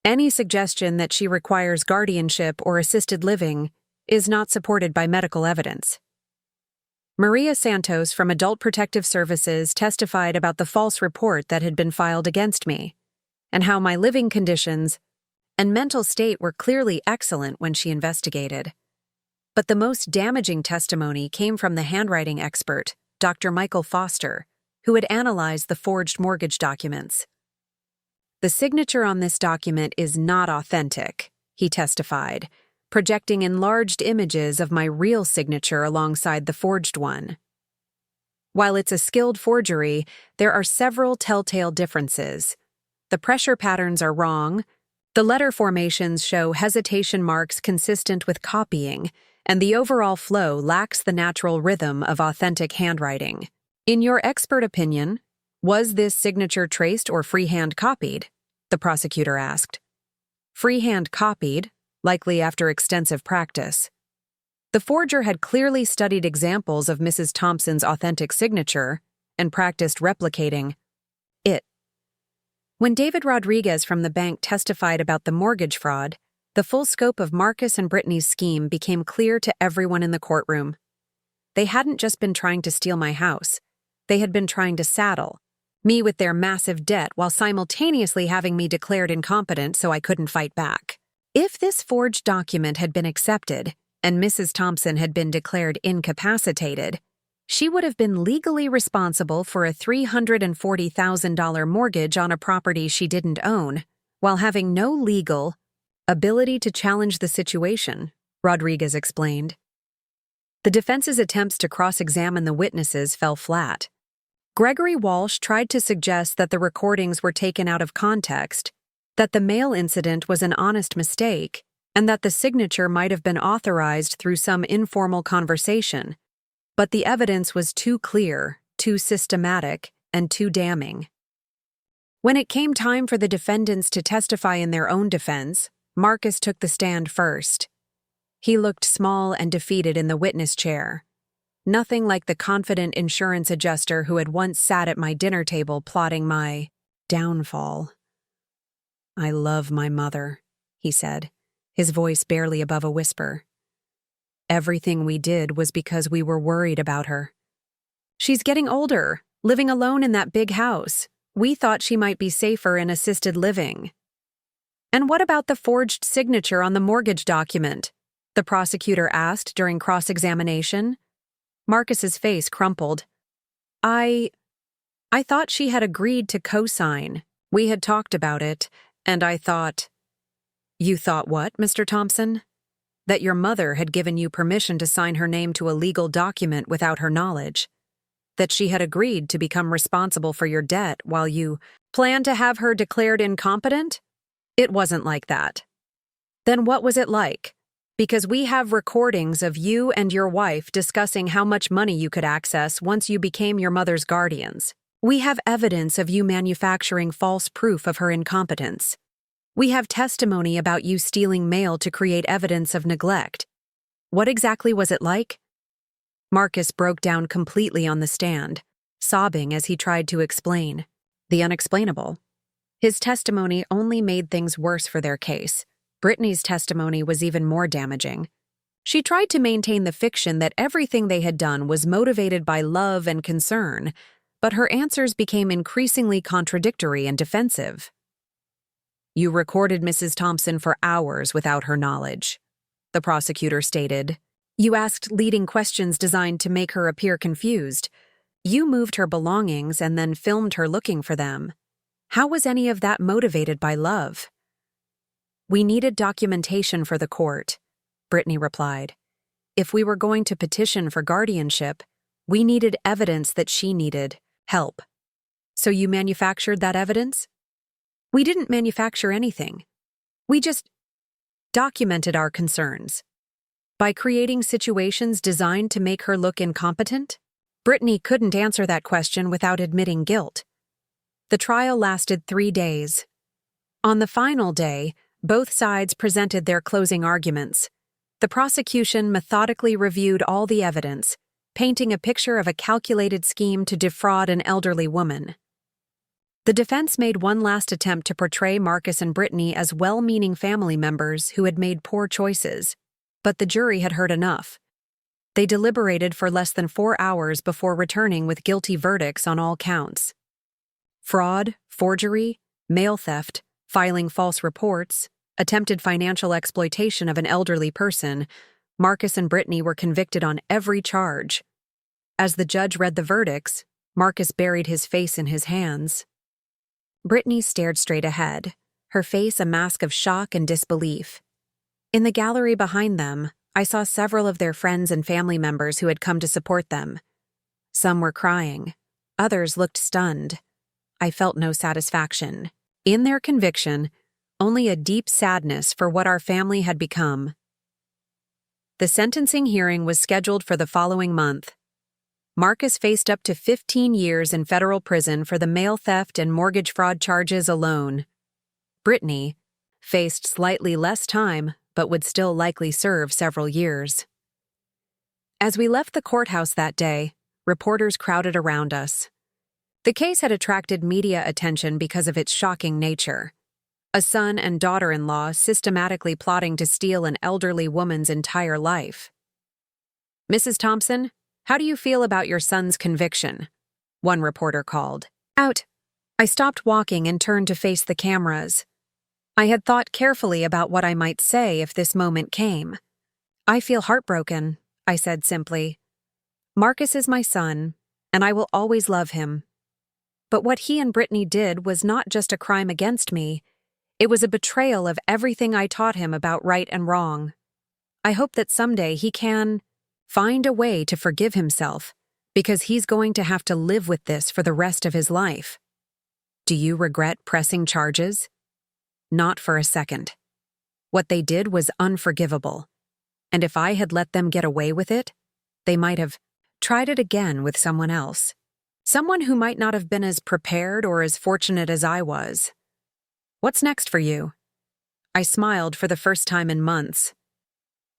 Any suggestion that she requires guardianship or assisted living is not supported by medical evidence. Maria Santos from Adult Protective Services testified about the false report that had been filed against me, and how my living conditions and mental state were clearly excellent when she investigated. But the most damaging testimony came from the handwriting expert, Dr. Michael Foster, who had analyzed the forged mortgage documents. The signature on this document is not authentic, he testified, projecting enlarged images of my real signature alongside the forged one. While it's a skilled forgery, there are several telltale differences. The pressure patterns are wrong, the letter formations show hesitation marks consistent with copying, and the overall flow lacks the natural rhythm of authentic handwriting. In your expert opinion, was this signature traced or freehand copied? The prosecutor asked. Freehand copied, likely after extensive practice. The forger had clearly studied examples of Mrs. Thompson's authentic signature and practiced replicating it. When David Rodriguez from the bank testified about the mortgage fraud, the full scope of Marcus and Brittany's scheme became clear to everyone in the courtroom. They hadn't just been trying to steal my house. They had been trying to saddle me with their massive debt while simultaneously having me declared incompetent so I couldn't fight back. If this forged document had been accepted and Mrs. Thompson had been declared incapacitated, she would have been legally responsible for a $340,000 mortgage on a property she didn't own, while having no legal ability to challenge the situation, Rodriguez explained. The defense's attempts to cross-examine the witnesses fell flat. Gregory Walsh tried to suggest that the recordings were taken out of context, that the mail incident was an honest mistake, and that the signature might have been authorized through some informal conversation. But the evidence was too clear, too systematic, and too damning. When it came time for the defendants to testify in their own defense, Marcus took the stand first. He looked small and defeated in the witness chair. Nothing like the confident insurance adjuster who had once sat at my dinner table plotting my downfall. "I love my mother," he said, his voice barely above a whisper. "Everything we did was because we were worried about her. She's getting older, living alone in that big house. We thought she might be safer in assisted living." "And what about the forged signature on the mortgage document?" the prosecutor asked during cross-examination. Marcus's face crumpled. I thought she had agreed to co-sign. We had talked about it, and I thought..." "You thought what, Mr. Thompson?" "That your mother had given you permission to sign her name to a legal document without her knowledge. That she had agreed to become responsible for your debt while you planned to have her declared incompetent? It wasn't like that." "Then what was it like?" "Because we have recordings of you and your wife discussing how much money you could access once you became your mother's guardians. We have evidence of you manufacturing false proof of her incompetence. We have testimony about you stealing mail to create evidence of neglect. What exactly was it like?" Marcus broke down completely on the stand, sobbing as he tried to explain the unexplainable. His testimony only made things worse for their case. Brittany's testimony was even more damaging. She tried to maintain the fiction that everything they had done was motivated by love and concern, but her answers became increasingly contradictory and defensive. "You recorded Mrs. Thompson for hours without her knowledge," the prosecutor stated. "You asked leading questions designed to make her appear confused. You moved her belongings and then filmed her looking for them. How was any of that motivated by love?" "We needed documentation for the court," Brittany replied. "If we were going to petition for guardianship, we needed evidence that she needed help." "So you manufactured that evidence?" "We didn't manufacture anything. We just documented our concerns. By creating situations designed to make her look incompetent?" Brittany couldn't answer that question without admitting guilt. The trial lasted 3 days. On the final day, both sides presented their closing arguments. The prosecution methodically reviewed all the evidence, painting a picture of a calculated scheme to defraud an elderly woman. The defense made one last attempt to portray Marcus and Brittany as well-meaning family members who had made poor choices, but the jury had heard enough. They deliberated for less than 4 hours before returning with guilty verdicts on all counts. Fraud, forgery, mail theft, filing false reports, attempted financial exploitation of an elderly person, Marcus and Brittany were convicted on every charge. As the judge read the verdicts, Marcus buried his face in his hands. Brittany stared straight ahead, her face a mask of shock and disbelief. In the gallery behind them, I saw several of their friends and family members who had come to support them. Some were crying. Others looked stunned. I felt no satisfaction. In their conviction, only a deep sadness for what our family had become. The sentencing hearing was scheduled for the following month. Marcus faced up to 15 years in federal prison for the mail theft and mortgage fraud charges alone. Brittany faced slightly less time, but would still likely serve several years. As we left the courthouse that day, reporters crowded around us. The case had attracted media attention because of its shocking nature. A son and daughter-in-law systematically plotting to steal an elderly woman's entire life. "Mrs. Thompson, how do you feel about your son's conviction?" one reporter called out. I stopped walking and turned to face the cameras. I had thought carefully about what I might say if this moment came. "I feel heartbroken," I said simply. "Marcus is my son, and I will always love him. But what he and Brittany did was not just a crime against me, it was a betrayal of everything I taught him about right and wrong. I hope that someday he can Find a way to forgive himself, because he's going to have to live with this for the rest of his life. Do you regret pressing charges? Not for a second. What they did was unforgivable, and if I had let them get away with it, they might have tried it again with someone else. Someone who might not have been as prepared or as fortunate as I was. What's next for you? I smiled for the first time in months.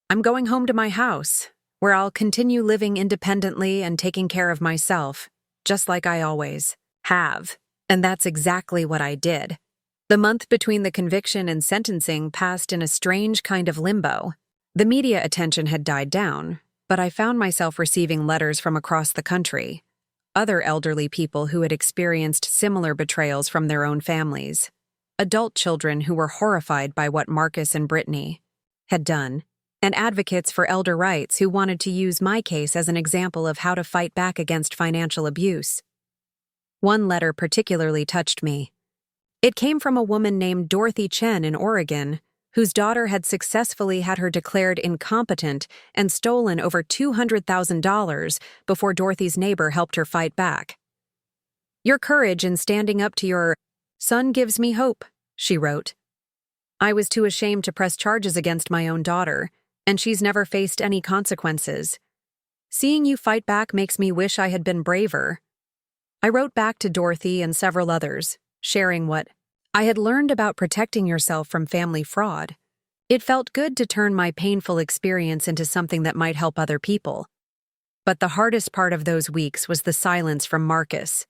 I'm going home to my house, where I'll continue living independently and taking care of myself, just like I always have. And that's exactly what I did. The month between the conviction and sentencing passed in a strange kind of limbo. The media attention had died down, but I found myself receiving letters from across the country. Other elderly people who had experienced similar betrayals from their own families. Adult children who were horrified by what Marcus and Brittany had done, and advocates for elder rights who wanted to use my case as an example of how to fight back against financial abuse. One letter particularly touched me. It came from a woman named Dorothy Chen in Oregon, whose daughter had successfully had her declared incompetent and stolen over $200,000 before Dorothy's neighbor helped her fight back. Your courage in standing up to your son gives me hope, she wrote. I was too ashamed to press charges against my own daughter, and she's never faced any consequences. Seeing you fight back makes me wish I had been braver. I wrote back to Dorothy and several others, sharing what I had learned about protecting yourself from family fraud. It felt good to turn my painful experience into something that might help other people. But the hardest part of those weeks was the silence from Marcus.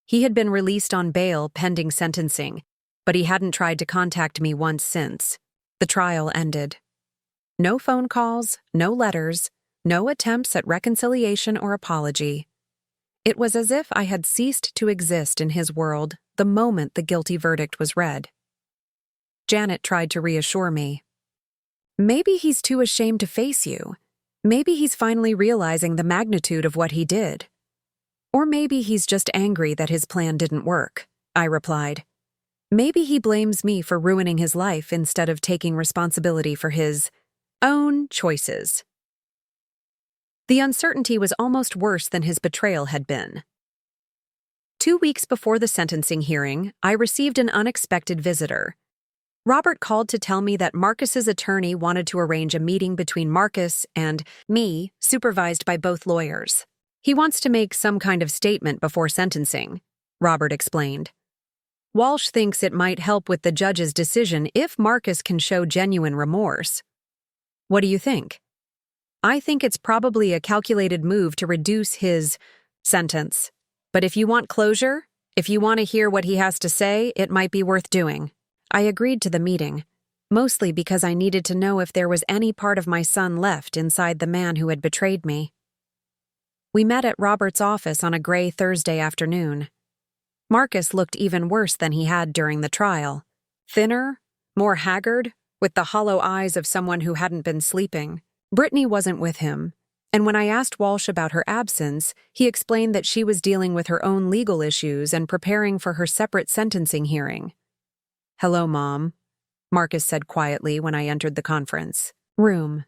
He had been released on bail pending sentencing, but he hadn't tried to contact me once since. The trial ended. No phone calls, no letters, no attempts at reconciliation or apology. It was as if I had ceased to exist in his world the moment the guilty verdict was read. Janet tried to reassure me. Maybe he's too ashamed to face you. Maybe he's finally realizing the magnitude of what he did. Or maybe he's just angry that his plan didn't work, I replied. Maybe he blames me for ruining his life instead of taking responsibility for his own choices. The uncertainty was almost worse than his betrayal had been. 2 weeks before the sentencing hearing, I received an unexpected visitor. Robert called to tell me that Marcus's attorney wanted to arrange a meeting between Marcus and me, supervised by both lawyers. He wants to make some kind of statement before sentencing, Robert explained. Walsh thinks it might help with the judge's decision if Marcus can show genuine remorse. What do you think? I think it's probably a calculated move to reduce his sentence. But if you want closure, if you want to hear what he has to say, it might be worth doing. I agreed to the meeting, mostly because I needed to know if there was any part of my son left inside the man who had betrayed me. We met at Robert's office on a gray Thursday afternoon. Marcus looked even worse than he had during the trial. Thinner, more haggard, with the hollow eyes of someone who hadn't been sleeping. Brittany wasn't with him, and when I asked Walsh about her absence, he explained that she was dealing with her own legal issues and preparing for her separate sentencing hearing. Hello, Mom, Marcus said quietly when I entered the conference room.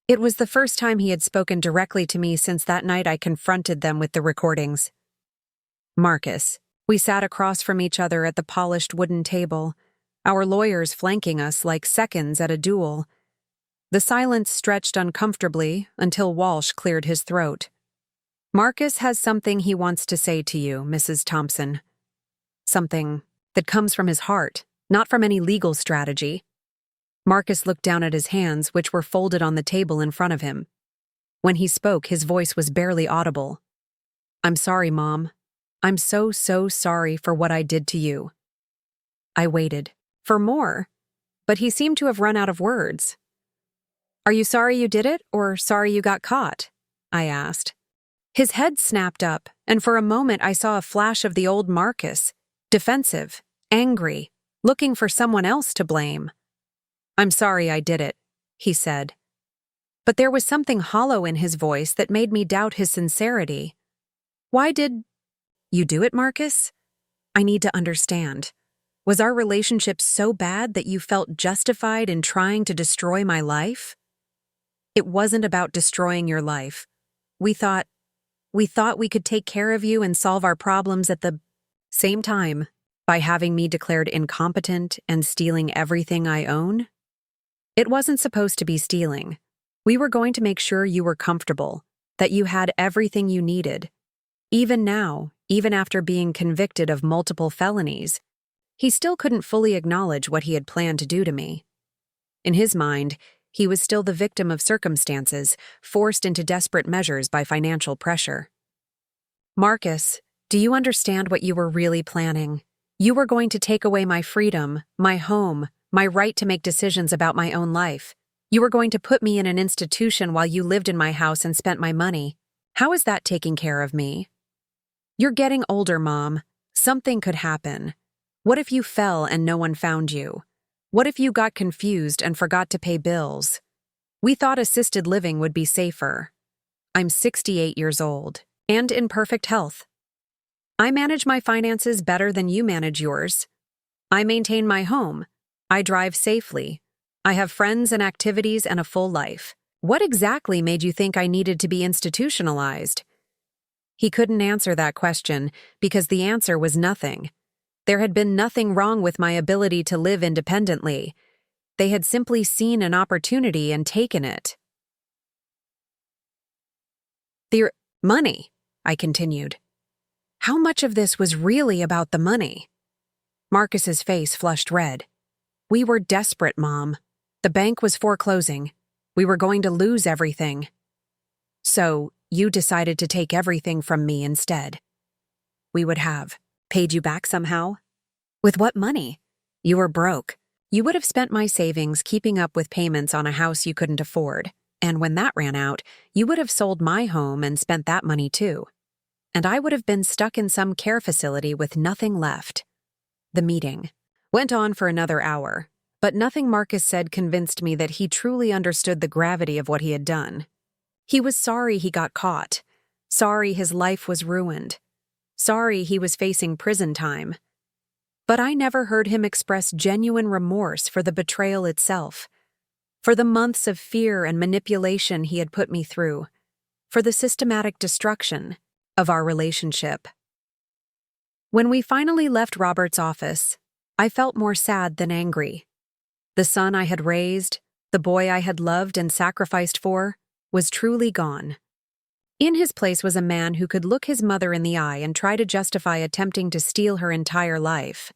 It was the first time he had spoken directly to me since that night I confronted them with the recordings. Marcus. We sat across from each other at the polished wooden table, our lawyers flanking us like seconds at a duel. The silence stretched uncomfortably until Walsh cleared his throat. Marcus has something he wants to say to you, Mrs. Thompson. Something that comes from his heart, not from any legal strategy. Marcus looked down at his hands, which were folded on the table in front of him. When he spoke, his voice was barely audible. I'm sorry, Mom. I'm so sorry for what I did to you. I waited for more, but he seemed to have run out of words. Are you sorry you did it, or sorry you got caught? I asked. His head snapped up, and for a moment I saw a flash of the old Marcus, defensive, angry, looking for someone else to blame. I'm sorry I did it, he said. But there was something hollow in his voice that made me doubt his sincerity. Why did you do it, Marcus? I need to understand. Was our relationship so bad that you felt justified in trying to destroy my life? It wasn't about destroying your life. We thought we could take care of you and solve our problems at the same time by having me declared incompetent and stealing everything I own. It wasn't supposed to be stealing. We were going to make sure you were comfortable, that you had everything you needed. Even now, even after being convicted of multiple felonies, he still couldn't fully acknowledge what he had planned to do to me. In his mind, he was still the victim of circumstances, forced into desperate measures by financial pressure. Marcus, do you understand what you were really planning? You were going to take away my freedom, my home, my right to make decisions about my own life. You were going to put me in an institution while you lived in my house and spent my money. How is that taking care of me? You're getting older, Mom. Something could happen. What if you fell and no one found you? What if you got confused and forgot to pay bills? We thought assisted living would be safer. I'm 68 years old and in perfect health. I manage my finances better than you manage yours. I maintain my home. I drive safely. I have friends and activities and a full life. What exactly made you think I needed to be institutionalized? He couldn't answer that question because the answer was nothing. There had been nothing wrong with my ability to live independently. They had simply seen an opportunity and taken it. The money, I continued. How much of this was really about the money? Marcus's face flushed red. We were desperate, Mom. The bank was foreclosing. We were going to lose everything. So, you decided to take everything from me instead. We would have paid you back somehow? With what money? You were broke. You would have spent my savings keeping up with payments on a house you couldn't afford, and when that ran out, you would have sold my home and spent that money too. And I would have been stuck in some care facility with nothing left. The meeting went on for another hour, but nothing Marcus said convinced me that he truly understood the gravity of what he had done. He was sorry he got caught, sorry his life was ruined, sorry he was facing prison time. But I never heard him express genuine remorse for the betrayal itself, for the months of fear and manipulation he had put me through, for the systematic destruction of our relationship. When we finally left Robert's office, I felt more sad than angry. The son I had raised, the boy I had loved and sacrificed for, was truly gone. In his place was a man who could look his mother in the eye and try to justify attempting to steal her entire life.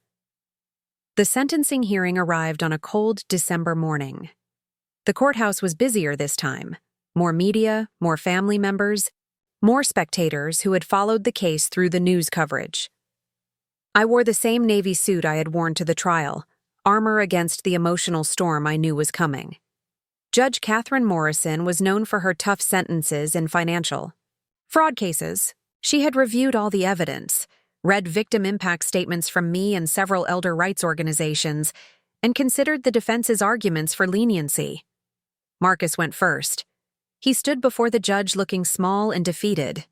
The sentencing hearing arrived on a cold December morning. The courthouse was busier this time. More media, more family members, more spectators who had followed the case through the news coverage. I wore the same navy suit I had worn to the trial, armor against the emotional storm I knew was coming. Judge Catherine Morrison was known for her tough sentences in financial fraud cases. She had reviewed all the evidence, read victim impact statements from me and several elder rights organizations, and considered the defense's arguments for leniency. Marcus went first. He stood before the judge looking small and defeated.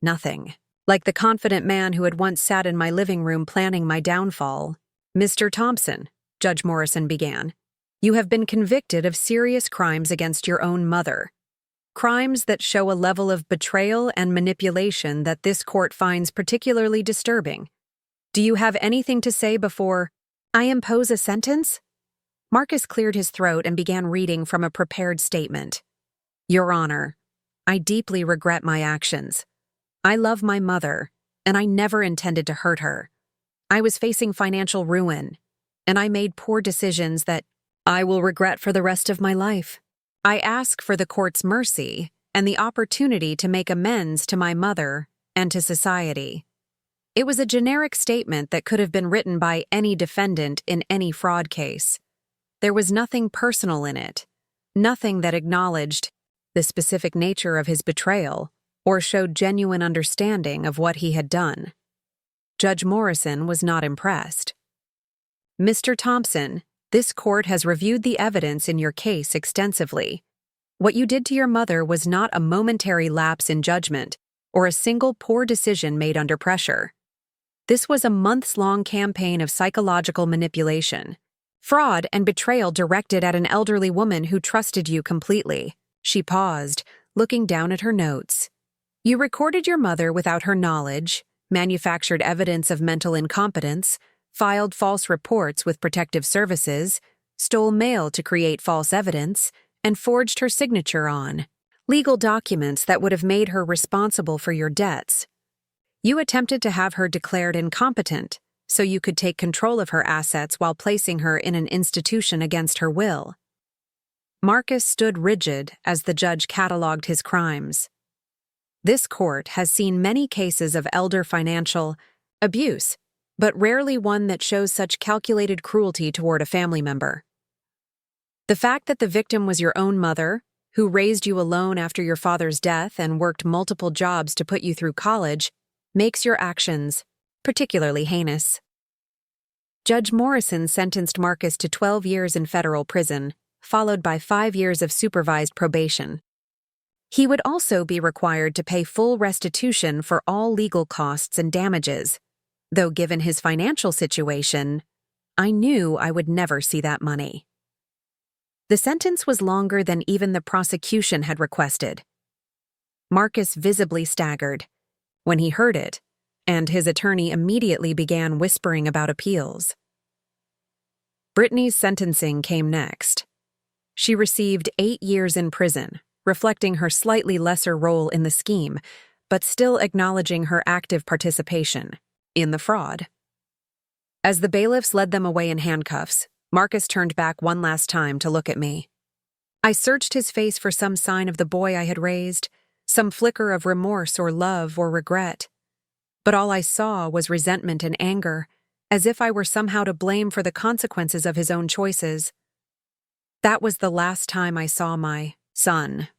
Nothing. Like the confident man who had once sat in my living room planning my downfall. Mr. Thompson, Judge Morrison began, you have been convicted of serious crimes against your own mother. Crimes that show a level of betrayal and manipulation that this court finds particularly disturbing. Do you have anything to say before I impose a sentence? Marcus cleared his throat and began reading from a prepared statement. Your Honor, I deeply regret my actions. I love my mother, and I never intended to hurt her. I was facing financial ruin, and I made poor decisions that I will regret for the rest of my life. I ask for the court's mercy and the opportunity to make amends to my mother and to society. It was a generic statement that could have been written by any defendant in any fraud case. There was nothing personal in it, nothing that acknowledged the specific nature of his betrayal or showed genuine understanding of what he had done. Judge Morrison was not impressed. Mr. Thompson, this court has reviewed the evidence in your case extensively. What you did to your mother was not a momentary lapse in judgment or a single poor decision made under pressure. This was a months-long campaign of psychological manipulation, fraud and betrayal directed at an elderly woman who trusted you completely. She paused, looking down at her notes. You recorded your mother without her knowledge, manufactured evidence of mental incompetence, filed false reports with protective services, stole mail to create false evidence, and forged her signature on legal documents that would have made her responsible for your debts. You attempted to have her declared incompetent so you could take control of her assets while placing her in an institution against her will. Marcus stood rigid as the judge cataloged his crimes. This court has seen many cases of elder financial abuse, but rarely one that shows such calculated cruelty toward a family member. The fact that the victim was your own mother, who raised you alone after your father's death and worked multiple jobs to put you through college, makes your actions particularly heinous. Judge Morrison sentenced Marcus to 12 years in federal prison, followed by 5 years of supervised probation. He would also be required to pay full restitution for all legal costs and damages, though given his financial situation, I knew I would never see that money. The sentence was longer than even the prosecution had requested. Marcus visibly staggered when he heard it, and his attorney immediately began whispering about appeals. Brittany's sentencing came next. She received 8 years in prison, reflecting her slightly lesser role in the scheme, but still acknowledging her active participation in the fraud. As the bailiffs led them away in handcuffs, Marcus turned back one last time to look at me. I searched his face for some sign of the boy I had raised, some flicker of remorse or love or regret. But all I saw was resentment and anger, as if I were somehow to blame for the consequences of his own choices. That was the last time I saw my son.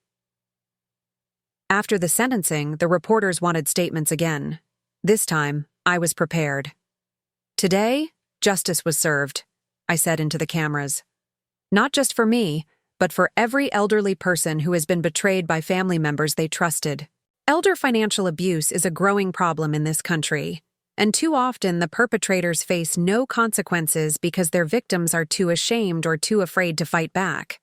After the sentencing, the reporters wanted statements again. This time, I was prepared. Today, justice was served, I said into the cameras. Not just for me, but for every elderly person who has been betrayed by family members they trusted. Elder financial abuse is a growing problem in this country, and too often the perpetrators face no consequences because their victims are too ashamed or too afraid to fight back.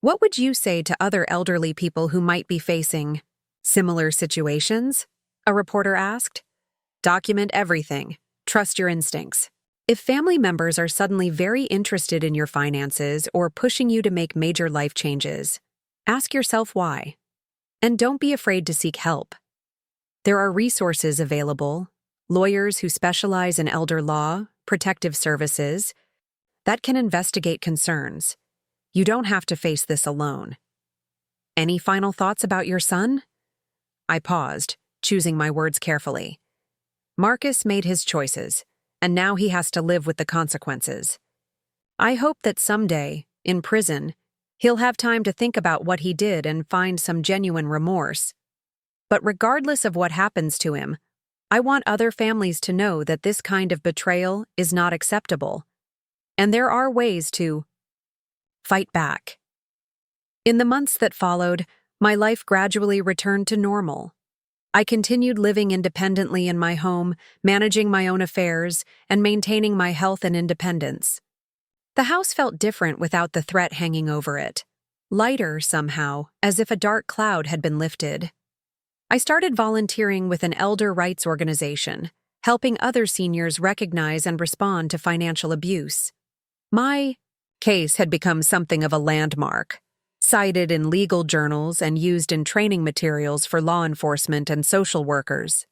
What would you say to other elderly people who might be facing similar situations? A reporter asked. Document everything. Trust your instincts. If family members are suddenly very interested in your finances or pushing you to make major life changes, ask yourself why. And don't be afraid to seek help. There are resources available, lawyers who specialize in elder law, protective services, that can investigate concerns. You don't have to face this alone. Any final thoughts about your son? I paused, choosing my words carefully. Marcus made his choices, and now he has to live with the consequences. I hope that someday, in prison, he'll have time to think about what he did and find some genuine remorse. But regardless of what happens to him, I want other families to know that this kind of betrayal is not acceptable, and there are ways to fight back. In the months that followed, my life gradually returned to normal. I continued living independently in my home, managing my own affairs, and maintaining my health and independence. The house felt different without the threat hanging over it. Lighter, somehow, as if a dark cloud had been lifted. I started volunteering with an elder rights organization, helping other seniors recognize and respond to financial abuse. My case had become something of a landmark, cited in legal journals and used in training materials for law enforcement and social workers.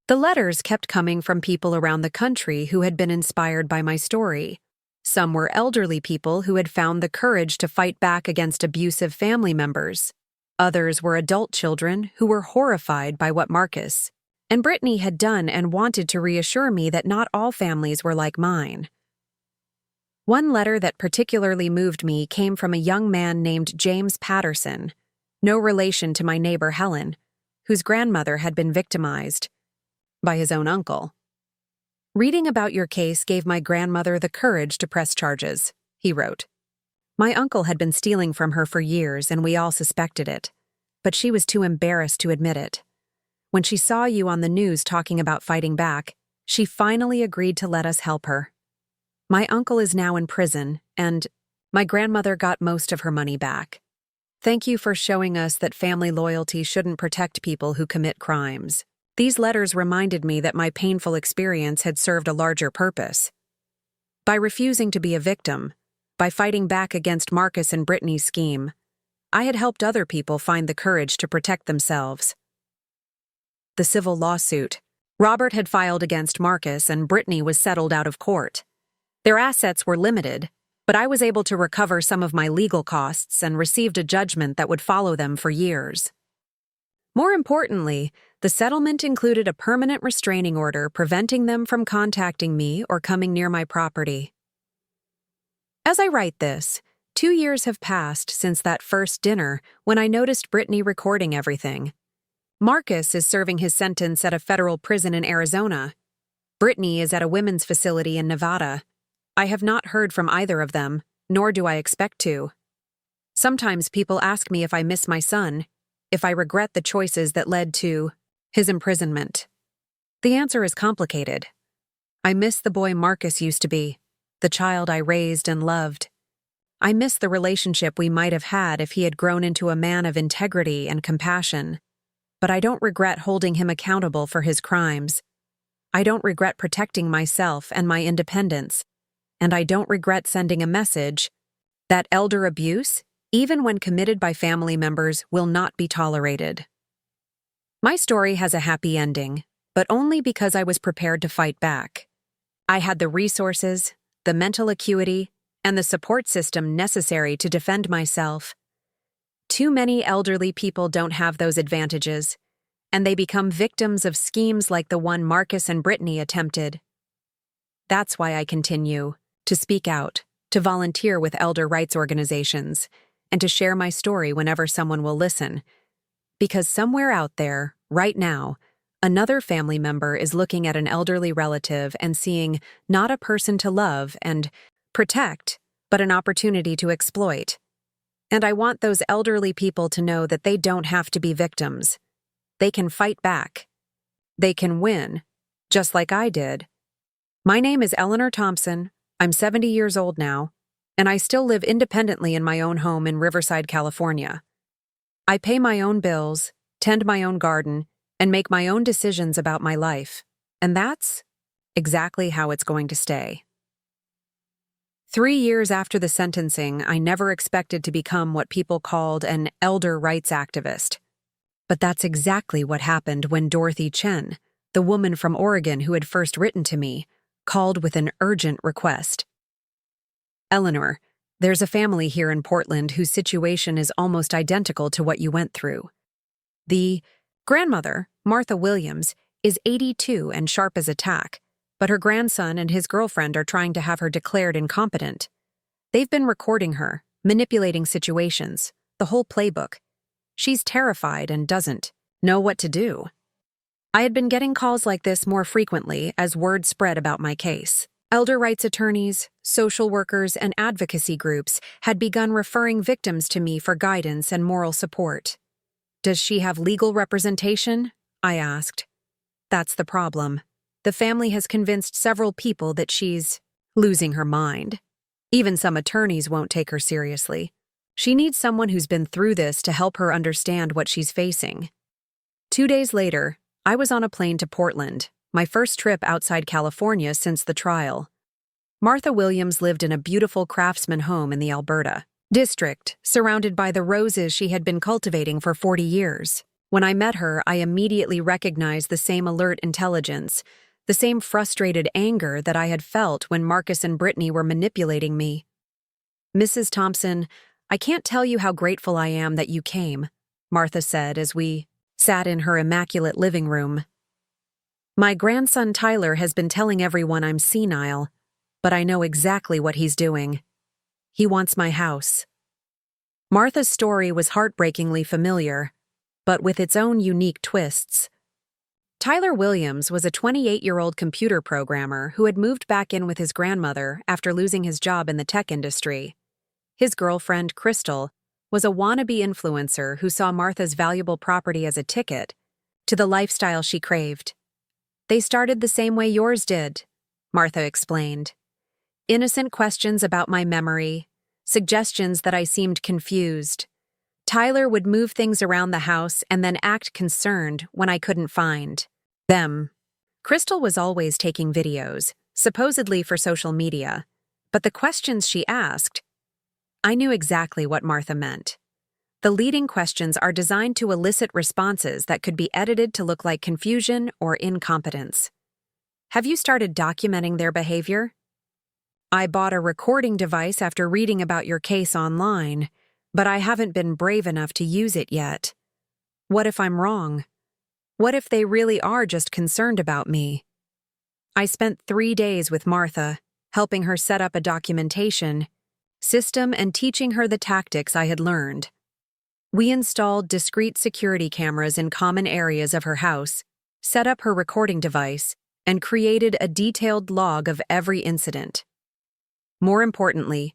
The letters kept coming from people around the country who had been inspired by my story. Some were elderly people who had found the courage to fight back against abusive family members. Others were adult children who were horrified by what Marcus and Brittany had done and wanted to reassure me that not all families were like mine. One letter that particularly moved me came from a young man named James Patterson, no relation to my neighbor Helen, whose grandmother had been victimized by his own uncle. Reading about your case gave my grandmother the courage to press charges, he wrote. My uncle had been stealing from her for years and we all suspected it, but she was too embarrassed to admit it. When she saw you on the news talking about fighting back, she finally agreed to let us help her. My uncle is now in prison, and my grandmother got most of her money back. Thank you for showing us that family loyalty shouldn't protect people who commit crimes. These letters reminded me that my painful experience had served a larger purpose. By refusing to be a victim, by fighting back against Marcus and Brittany's scheme, I had helped other people find the courage to protect themselves. The civil lawsuit. Robert had filed against Marcus and Brittany was settled out of court. Their assets were limited, but I was able to recover some of my legal costs and received a judgment that would follow them for years. More importantly, the settlement included a permanent restraining order preventing them from contacting me or coming near my property. As I write this, 2 years have passed since that first dinner when I noticed Brittany recording everything. Marcus is serving his sentence at a federal prison in Arizona. Brittany is at a women's facility in Nevada. I have not heard from either of them, nor do I expect to. Sometimes people ask me if I miss my son, if I regret the choices that led to his imprisonment. The answer is complicated. I miss the boy Marcus used to be, the child I raised and loved. I miss the relationship we might have had if he had grown into a man of integrity and compassion. But I don't regret holding him accountable for his crimes. I don't regret protecting myself and my independence. And I don't regret sending a message that elder abuse, even when committed by family members, will not be tolerated. My story has a happy ending, but only because I was prepared to fight back. I had the resources, the mental acuity, and the support system necessary to defend myself. Too many elderly people don't have those advantages, and they become victims of schemes like the one Marcus and Brittany attempted. That's why I continue to speak out, to volunteer with elder rights organizations, and to share my story whenever someone will listen. Because somewhere out there, right now, another family member is looking at an elderly relative and seeing not a person to love and protect, but an opportunity to exploit. And I want those elderly people to know that they don't have to be victims. They can fight back. They can win, just like I did. My name is Eleanor Thompson. I'm 70 years old now, and I still live independently in my own home in Riverside, California. I pay my own bills, tend my own garden, and make my own decisions about my life. And that's exactly how it's going to stay. 3 years after the sentencing, I never expected to become what people called an elder rights activist. But that's exactly what happened when Dorothy Chen, the woman from Oregon who had first written to me, called with an urgent request. Eleanor, there's a family here in Portland whose situation is almost identical to what you went through. The grandmother, Martha Williams, is 82 and sharp as a tack, but her grandson and his girlfriend are trying to have her declared incompetent. They've been recording her, manipulating situations, the whole playbook. She's terrified and doesn't know what to do. I had been getting calls like this more frequently as word spread about my case. Elder rights attorneys, social workers, and advocacy groups had begun referring victims to me for guidance and moral support. Does she have legal representation? I asked. That's the problem. The family has convinced several people that she's losing her mind. Even some attorneys won't take her seriously. She needs someone who's been through this to help her understand what she's facing. 2 days later, I was on a plane to Portland, my first trip outside California since the trial. Martha Williams lived in a beautiful craftsman home in the Alberta district, surrounded by the roses she had been cultivating for 40 years. When I met her, I immediately recognized the same alert intelligence, the same frustrated anger that I had felt when Marcus and Brittany were manipulating me. Mrs. Thompson, I can't tell you how grateful I am that you came, Martha said as we sat in her immaculate living room. My grandson Tyler has been telling everyone I'm senile, but I know exactly what he's doing. He wants my house. Martha's story was heartbreakingly familiar, but with its own unique twists. Tyler Williams was a 28-year-old computer programmer who had moved back in with his grandmother after losing his job in the tech industry. His girlfriend, Crystal, was a wannabe influencer who saw Martha's valuable property as a ticket to the lifestyle she craved. They started the same way yours did, Martha explained. Innocent questions about my memory, suggestions that I seemed confused. Tyler would move things around the house and then act concerned when I couldn't find them. Crystal was always taking videos, supposedly for social media, but the questions she asked, I knew exactly what Martha meant. The leading questions are designed to elicit responses that could be edited to look like confusion or incompetence. Have you started documenting their behavior? I bought a recording device after reading about your case online, but I haven't been brave enough to use it yet. What if I'm wrong? What if they really are just concerned about me? I spent 3 days with Martha, helping her set up a documentation system and teaching her the tactics I had learned. We installed discrete security cameras in common areas of her house, set up her recording device, and created a detailed log of every incident. More importantly,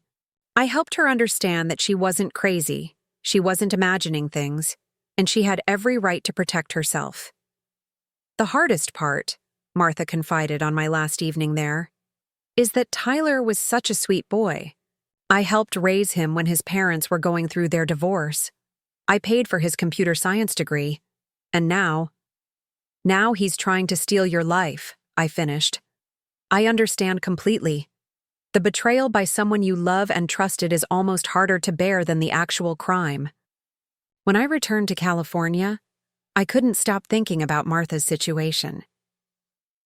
I helped her understand that she wasn't crazy, she wasn't imagining things, and she had every right to protect herself. The hardest part, Martha confided on my last evening there, is that Tyler was such a sweet boy. I helped raise him when his parents were going through their divorce. I paid for his computer science degree, and now he's trying to steal your life, I finished. I understand completely. The betrayal by someone you love and trusted is almost harder to bear than the actual crime. When I returned to California, I couldn't stop thinking about Martha's situation.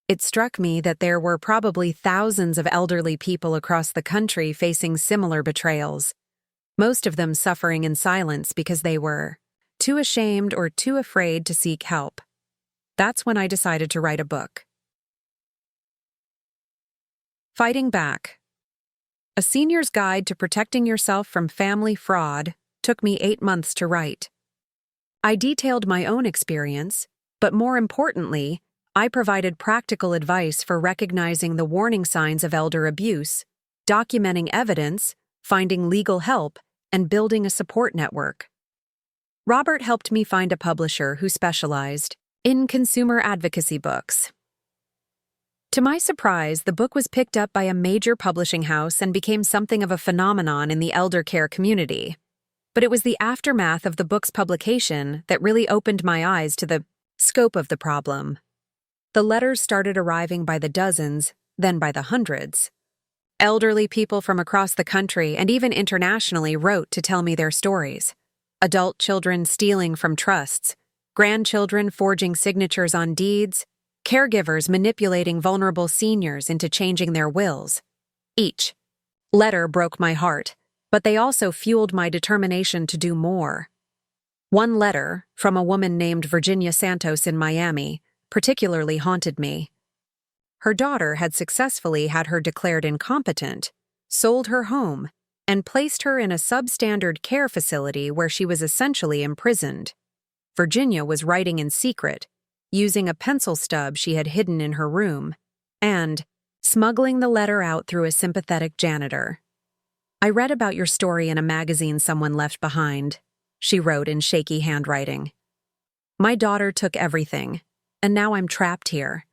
It struck me that there were probably thousands of elderly people across the country facing similar betrayals, most of them suffering in silence because they were too ashamed or too afraid to seek help. That's when I decided to write a book. Fighting Back. A Senior's Guide to Protecting Yourself from Family Fraud took me 8 months to write. I detailed my own experience, but more importantly, I provided practical advice for recognizing the warning signs of elder abuse, documenting evidence, finding legal help, and building a support network. Robert helped me find a publisher who specialized in consumer advocacy books. To my surprise, the book was picked up by a major publishing house and became something of a phenomenon in the elder care community. But it was the aftermath of the book's publication that really opened my eyes to the scope of the problem. The letters started arriving by the dozens, then by the hundreds. Elderly people from across the country and even internationally wrote to tell me their stories. Adult children stealing from trusts, grandchildren forging signatures on deeds, caregivers manipulating vulnerable seniors into changing their wills. Each letter broke my heart, but they also fueled my determination to do more. One letter, from a woman named Virginia Santos in Miami, particularly haunted me. Her daughter had successfully had her declared incompetent, sold her home, and placed her in a substandard care facility where she was essentially imprisoned. Virginia was writing in secret, using a pencil stub she had hidden in her room, and smuggling the letter out through a sympathetic janitor. I read about your story in a magazine someone left behind, she wrote in shaky handwriting. My daughter took everything, and now I'm trapped here.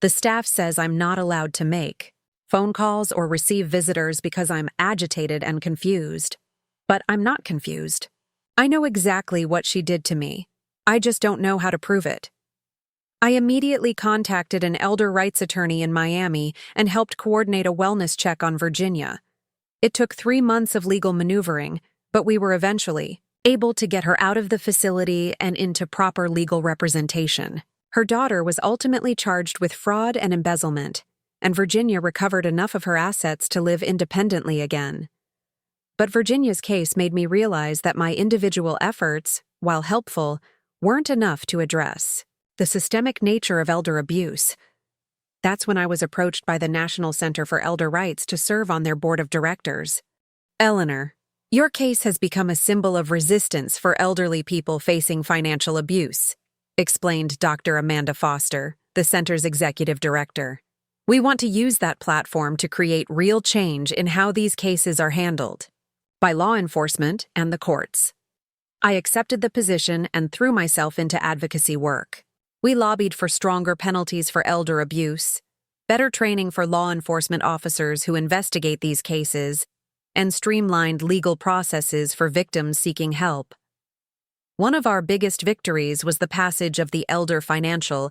The staff says I'm not allowed to make phone calls or receive visitors because I'm agitated and confused. But I'm not confused. I know exactly what she did to me. I just don't know how to prove it. I immediately contacted an elder rights attorney in Miami and helped coordinate a wellness check on Virginia. It took 3 months of legal maneuvering, but we were eventually able to get her out of the facility and into proper legal representation. Her daughter was ultimately charged with fraud and embezzlement, and Virginia recovered enough of her assets to live independently again. But Virginia's case made me realize that my individual efforts, while helpful, weren't enough to address the systemic nature of elder abuse. That's when I was approached by the National Center for Elder Rights to serve on their board of directors. Eleanor, your case has become a symbol of resistance for elderly people facing financial abuse, explained Dr. Amanda Foster, the center's executive director. We want to use that platform to create real change in how these cases are handled by law enforcement and the courts. I accepted the position and threw myself into advocacy work. We lobbied for stronger penalties for elder abuse, better training for law enforcement officers who investigate these cases, and streamlined legal processes for victims seeking help. One of our biggest victories was the passage of the Elder Financial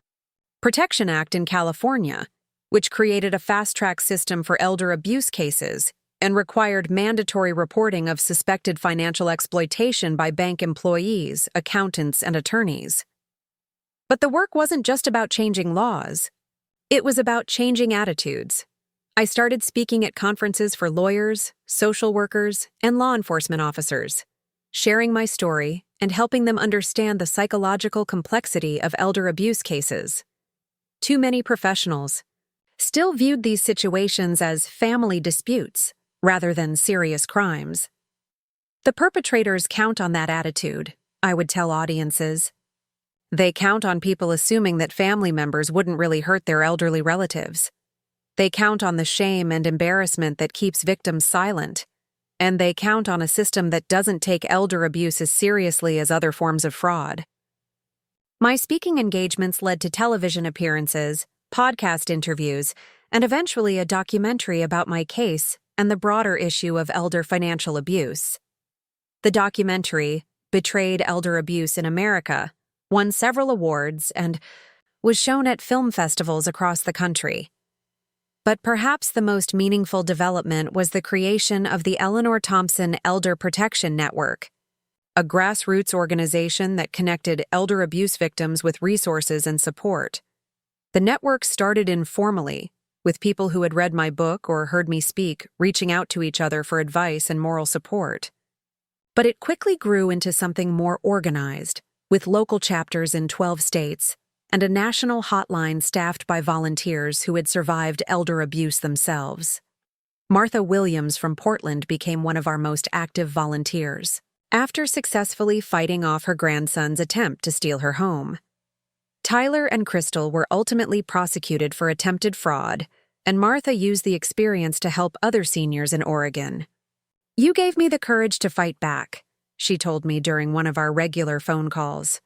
Protection Act in California, which created a fast-track system for elder abuse cases and required mandatory reporting of suspected financial exploitation by bank employees, accountants, and attorneys. But the work wasn't just about changing laws. It was about changing attitudes. I started speaking at conferences for lawyers, social workers, and law enforcement officers, sharing my story and helping them understand the psychological complexity of elder abuse cases. Too many professionals still viewed these situations as family disputes rather than serious crimes. The perpetrators count on that attitude, I would tell audiences. They count on people assuming that family members wouldn't really hurt their elderly relatives. They count on the shame and embarrassment that keeps victims silent. And they count on a system that doesn't take elder abuse as seriously as other forms of fraud. My speaking engagements led to television appearances, podcast interviews, and eventually a documentary about my case and the broader issue of elder financial abuse. The documentary, Betrayed Elder Abuse in America, won several awards and was shown at film festivals across the country. But perhaps the most meaningful development was the creation of the Eleanor Thompson Elder Protection Network, a grassroots organization that connected elder abuse victims with resources and support. The network started informally, with people who had read my book or heard me speak reaching out to each other for advice and moral support. But it quickly grew into something more organized, with local chapters in 12 states, and a national hotline staffed by volunteers who had survived elder abuse themselves. Martha Williams from Portland became one of our most active volunteers, after successfully fighting off her grandson's attempt to steal her home. Tyler and Crystal were ultimately prosecuted for attempted fraud, and Martha used the experience to help other seniors in Oregon. "You gave me the courage to fight back," she told me during one of our regular phone calls.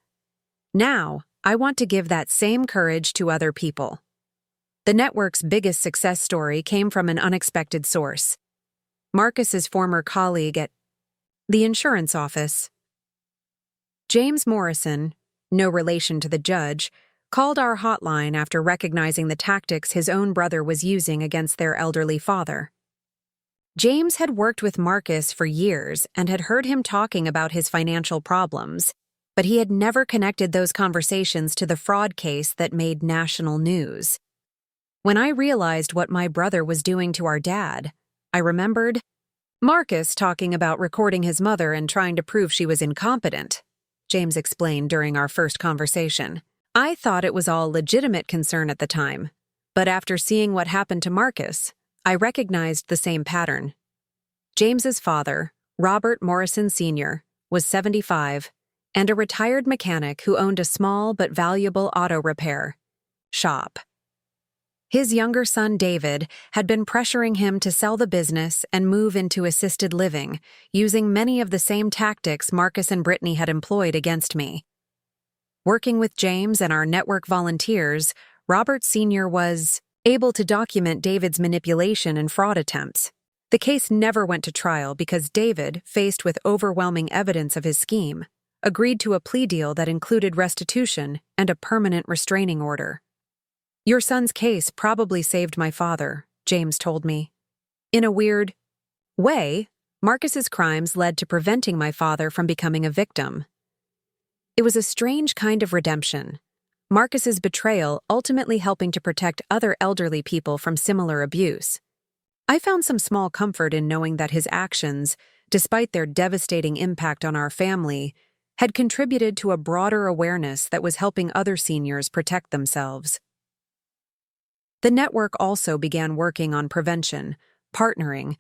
"Now, I want to give that same courage to other people." The network's biggest success story came from an unexpected source: Marcus's former colleague at the insurance office. James Morrison, no relation to the judge, called our hotline after recognizing the tactics his own brother was using against their elderly father. James had worked with Marcus for years and had heard him talking about his financial problems, but he had never connected those conversations to the fraud case that made national news. When I realized what my brother was doing to our dad, I remembered Marcus talking about recording his mother and trying to prove she was incompetent, James explained during our first conversation. I thought it was all legitimate concern at the time, but after seeing what happened to Marcus, I recognized the same pattern. James's father, Robert Morrison Sr., was 75 and a retired mechanic who owned a small but valuable auto repair shop. His younger son, David, had been pressuring him to sell the business and move into assisted living, using many of the same tactics Marcus and Brittany had employed against me. Working with James and our network volunteers, Robert Sr. was able to document David's manipulation and fraud attempts. The case never went to trial because David, faced with overwhelming evidence of his scheme, agreed to a plea deal that included restitution and a permanent restraining order. "Your son's case probably saved my father," James told me. In a weird way, Marcus's crimes led to preventing my father from becoming a victim. It was a strange kind of redemption, Marcus's betrayal ultimately helping to protect other elderly people from similar abuse. I found some small comfort in knowing that his actions, despite their devastating impact on our family, had contributed to a broader awareness that was helping other seniors protect themselves. The network also began working on prevention, partnering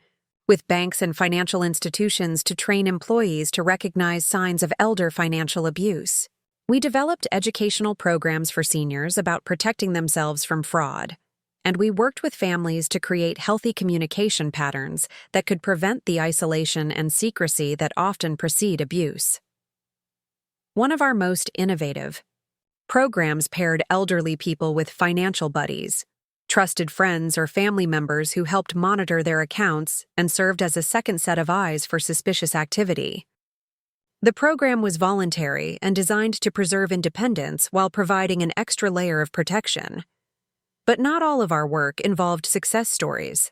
with banks and financial institutions to train employees to recognize signs of elder financial abuse. We developed educational programs for seniors about protecting themselves from fraud, and we worked with families to create healthy communication patterns that could prevent the isolation and secrecy that often precede abuse. One of our most innovative programs paired elderly people with financial buddies, trusted friends or family members who helped monitor their accounts and served as a second set of eyes for suspicious activity. The program was voluntary and designed to preserve independence while providing an extra layer of protection. But not all of our work involved success stories.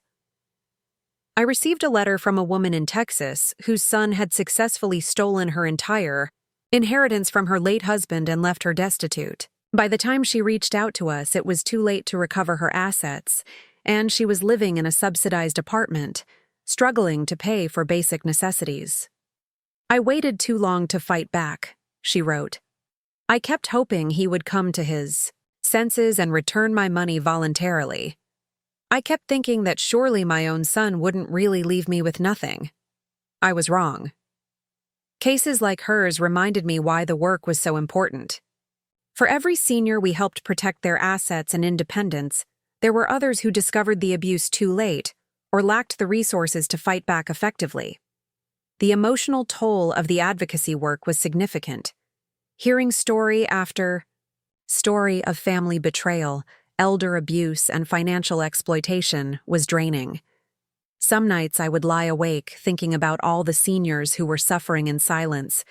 I received a letter from a woman in Texas whose son had successfully stolen her entire inheritance from her late husband and left her destitute. By the time she reached out to us, it was too late to recover her assets, and she was living in a subsidized apartment, struggling to pay for basic necessities. "I waited too long to fight back," she wrote. "I kept hoping he would come to his senses and return my money voluntarily. I kept thinking that surely my own son wouldn't really leave me with nothing. I was wrong." Cases like hers reminded me why the work was so important. For every senior we helped protect their assets and independence, there were others who discovered the abuse too late or lacked the resources to fight back effectively. The emotional toll of the advocacy work was significant. Hearing story after story of family betrayal, elder abuse, and financial exploitation was draining. Some nights I would lie awake thinking about all the seniors who were suffering in silence,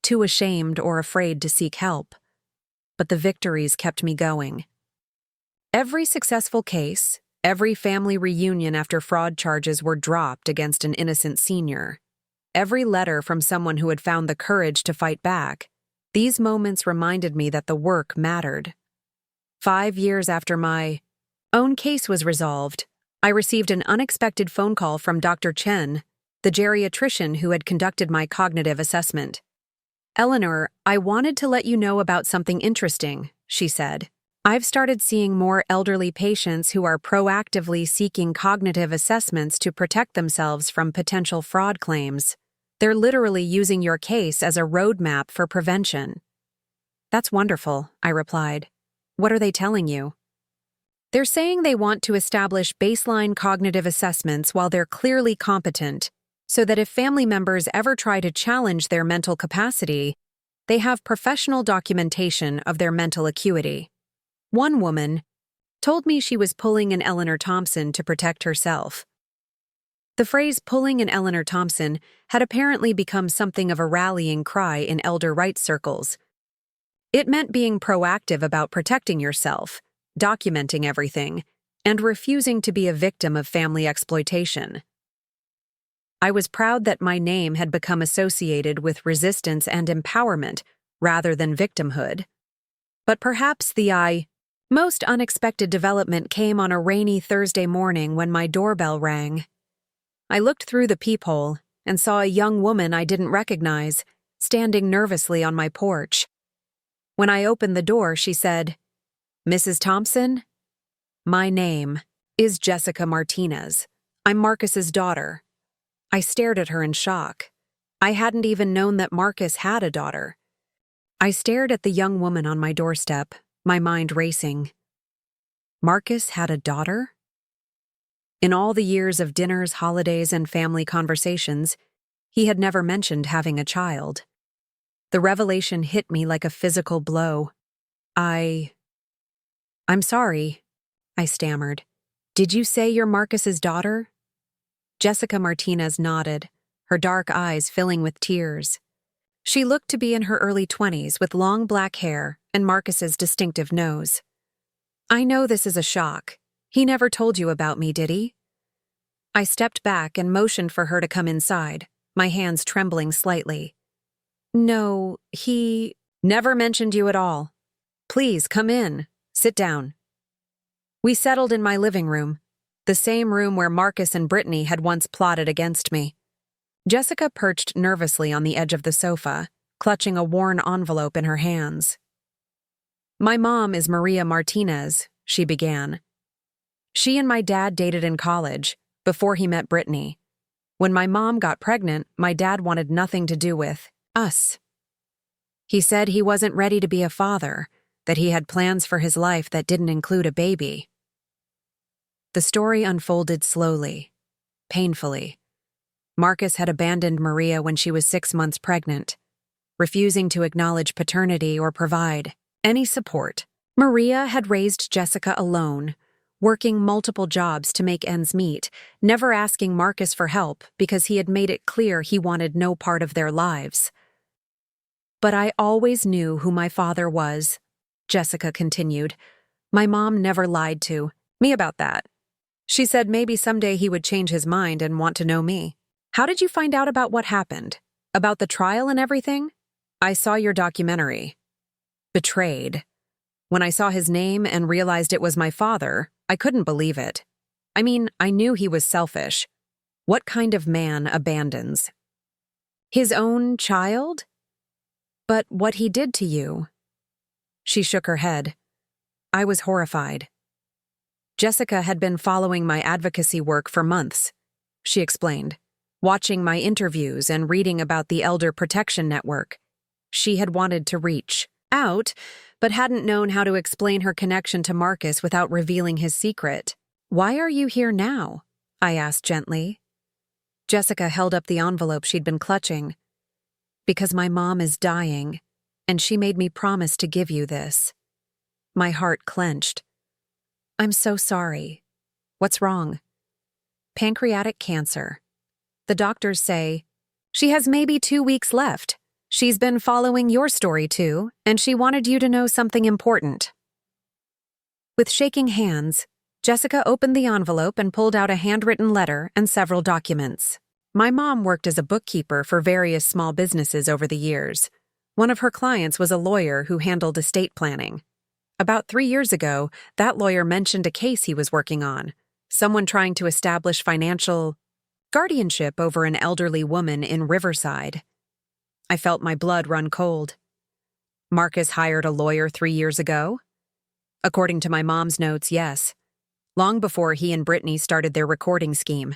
too ashamed or afraid to seek help. But the victories kept me going. Every successful case, every family reunion after fraud charges were dropped against an innocent senior, every letter from someone who had found the courage to fight back, these moments reminded me that the work mattered. 5 years after my own case was resolved, I received an unexpected phone call from Dr. Chen, the geriatrician who had conducted my cognitive assessment. "Eleanor, I wanted to let you know about something interesting," she said. "I've started seeing more elderly patients who are proactively seeking cognitive assessments to protect themselves from potential fraud claims. They're literally using your case as a roadmap for prevention." "That's wonderful," I replied. "What are they telling you?" "They're saying they want to establish baseline cognitive assessments while they're clearly competent, so that if family members ever try to challenge their mental capacity, they have professional documentation of their mental acuity." One woman told me she was pulling an Eleanor Thompson to protect herself. The phrase "pulling an Eleanor Thompson" had apparently become something of a rallying cry in elder rights circles. It meant being proactive about protecting yourself, documenting everything, and refusing to be a victim of family exploitation. I was proud that my name had become associated with resistance and empowerment rather than victimhood. But perhaps the most unexpected development came on a rainy Thursday morning when my doorbell rang. I looked through the peephole and saw a young woman I didn't recognize, standing nervously on my porch. When I opened the door, she said, "Mrs. Thompson? My name is Jessica Martinez. I'm Marcus's daughter." I stared at her in shock. I hadn't even known that Marcus had a daughter. I stared at the young woman on my doorstep, my mind racing. Marcus had a daughter? In all the years of dinners, holidays, and family conversations, he had never mentioned having a child. The revelation hit me like a physical blow. I'm sorry," I stammered. "Did you say you're Marcus's daughter?" Jessica Martinez nodded, her dark eyes filling with tears. She looked to be in her early 20s with long black hair and Marcus's distinctive nose. "I know this is a shock. He never told you about me, did he?" I stepped back and motioned for her to come inside, my hands trembling slightly. "No, he never mentioned you at all. Please, come in. Sit down." We settled in my living room, the same room where Marcus and Brittany had once plotted against me. Jessica perched nervously on the edge of the sofa, clutching a worn envelope in her hands. "My mom is Maria Martinez," she began. "She and my dad dated in college, before he met Brittany. When my mom got pregnant, my dad wanted nothing to do with us. He said he wasn't ready to be a father, that he had plans for his life that didn't include a baby." The story unfolded slowly, painfully. Marcus had abandoned Maria when she was 6 months pregnant, refusing to acknowledge paternity or provide any support. Maria had raised Jessica alone, working multiple jobs to make ends meet, never asking Marcus for help because he had made it clear he wanted no part of their lives. But I always knew who my father was, Jessica continued. My mom never lied to me about that. She said maybe someday he would change his mind and want to know me. How did you find out about what happened? About the trial and everything? I saw your documentary. Betrayed. When I saw his name and realized it was my father, I couldn't believe it. I mean, I knew he was selfish. What kind of man abandons? His own child? But what he did to you? She shook her head. I was horrified. Jessica had been following my advocacy work for months, she explained, watching my interviews and reading about the Elder Protection Network. She had wanted to reach out, but hadn't known how to explain her connection to Marcus without revealing his secret. Why are you here now? I asked gently. Jessica held up the envelope she'd been clutching. Because my mom is dying, and she made me promise to give you this. My heart clenched. I'm so sorry. What's wrong? Pancreatic cancer. The doctors say, she has maybe 2 weeks left. She's been following your story too, and she wanted you to know something important. With shaking hands, Jessica opened the envelope and pulled out a handwritten letter and several documents. My mom worked as a bookkeeper for various small businesses over the years. One of her clients was a lawyer who handled estate planning. About 3 years ago, that lawyer mentioned a case he was working on, someone trying to establish financial guardianship over an elderly woman in Riverside. I felt my blood run cold. Marcus hired a lawyer 3 years ago? According to my mom's notes, yes. Long before he and Brittany started their recording scheme.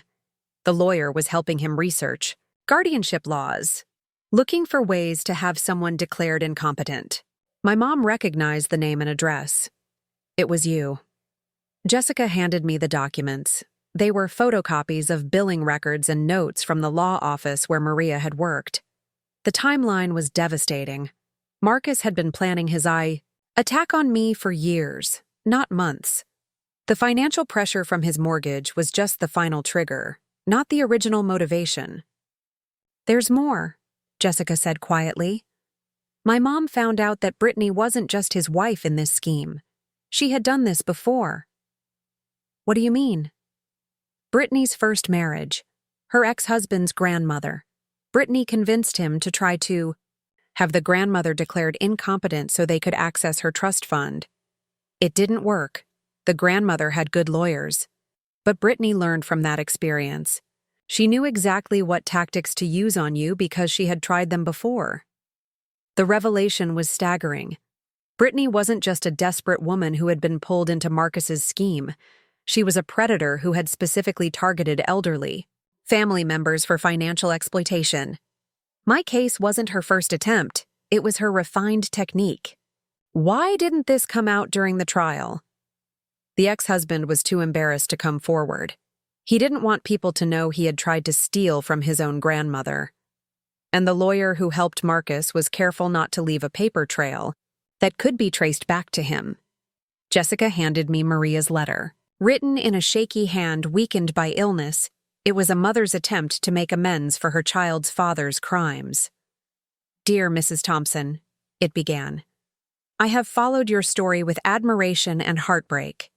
The lawyer was helping him research guardianship laws, looking for ways to have someone declared incompetent. My mom recognized the name and address. It was you. Jessica handed me the documents. They were photocopies of billing records and notes from the law office where Maria had worked. The timeline was devastating. Marcus had been planning his attack on me for years, not months. The financial pressure from his mortgage was just the final trigger, not the original motivation. There's more, Jessica said quietly. My mom found out that Brittany wasn't just his wife in this scheme. She had done this before. What do you mean? Brittany's first marriage, her ex-husband's grandmother. Brittany convinced him to try to have the grandmother declared incompetent so they could access her trust fund. It didn't work. The grandmother had good lawyers. But Brittany learned from that experience. She knew exactly what tactics to use on you because she had tried them before. The revelation was staggering. Brittany wasn't just a desperate woman who had been pulled into Marcus's scheme. She was a predator who had specifically targeted elderly family members for financial exploitation. My case wasn't her first attempt. It was her refined technique. Why didn't this come out during the trial? The ex-husband was too embarrassed to come forward. He didn't want people to know he had tried to steal from his own grandmother. And the lawyer who helped Marcus was careful not to leave a paper trail that could be traced back to him. Jessica handed me Maria's letter. Written in a shaky hand weakened by illness, it was a mother's attempt to make amends for her child's father's crimes. Dear Mrs. Thompson, it began, I have followed your story with admiration and heartbreak.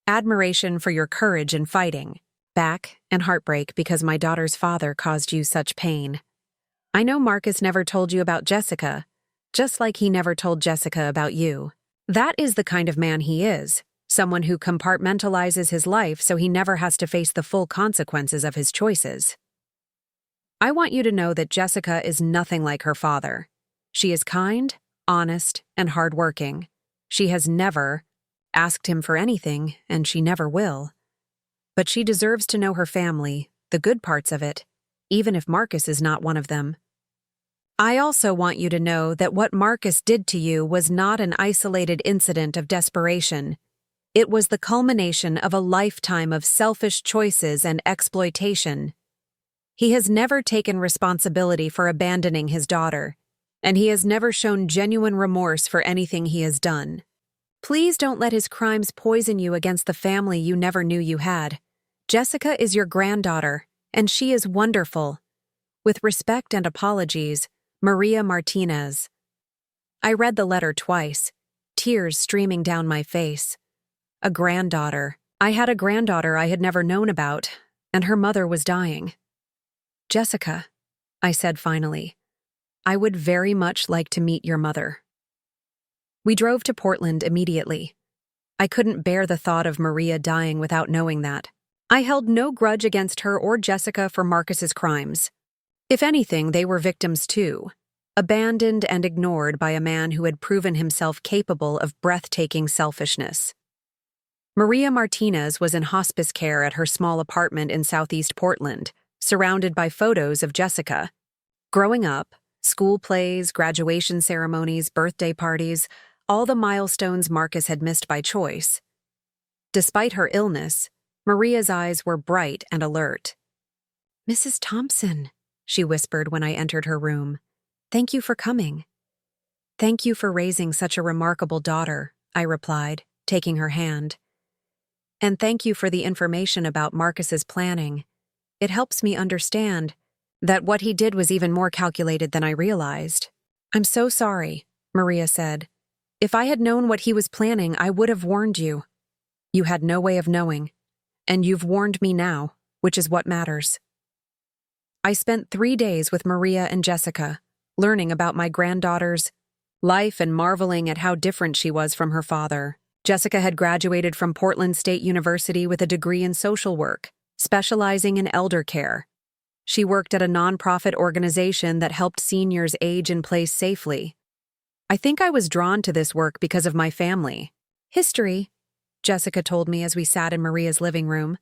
Admiration for your courage in fighting back and heartbreak because my daughter's father caused you such pain. I know Marcus never told you about Jessica, just like he never told Jessica about you. That is the kind of man he is, someone who compartmentalizes his life so he never has to face the full consequences of his choices. I want you to know that Jessica is nothing like her father. She is kind, honest, and hardworking. She has never asked him for anything, and she never will. But she deserves to know her family, the good parts of it, even if Marcus is not one of them. I also want you to know that what Marcus did to you was not an isolated incident of desperation. It was the culmination of a lifetime of selfish choices and exploitation. He has never taken responsibility for abandoning his daughter, and he has never shown genuine remorse for anything he has done. Please don't let his crimes poison you against the family you never knew you had. Jessica is your granddaughter, and she is wonderful. With respect and apologies, Maria Martinez. I read the letter twice, tears streaming down my face. A granddaughter. I had a granddaughter I had never known about, and her mother was dying. Jessica, I said finally, I would very much like to meet your mother. We drove to Portland immediately. I couldn't bear the thought of Maria dying without knowing that. I held no grudge against her or Jessica for Marcus's crimes. If anything, they were victims too, abandoned and ignored by a man who had proven himself capable of breathtaking selfishness. Maria Martinez was in hospice care at her small apartment in Southeast Portland, surrounded by photos of Jessica. Growing up, school plays, graduation ceremonies, birthday parties, all the milestones Marcus had missed by choice. Despite her illness, Maria's eyes were bright and alert. "Mrs. Thompson," she whispered when I entered her room. "Thank you for coming." "Thank you for raising such a remarkable daughter," I replied, taking her hand. "And thank you for the information about Marcus's planning. It helps me understand that what he did was even more calculated than I realized." "I'm so sorry," Maria said. "If I had known what he was planning, I would have warned you. You had no way of knowing, and you've warned me now, which is what matters." I spent 3 days with Maria and Jessica, learning about my granddaughter's life and marveling at how different she was from her father. Jessica had graduated from Portland State University with a degree in social work, specializing in elder care. She worked at a nonprofit organization that helped seniors age in place safely. I think I was drawn to this work because of my family. "History," Jessica told me as we sat in Maria's living room.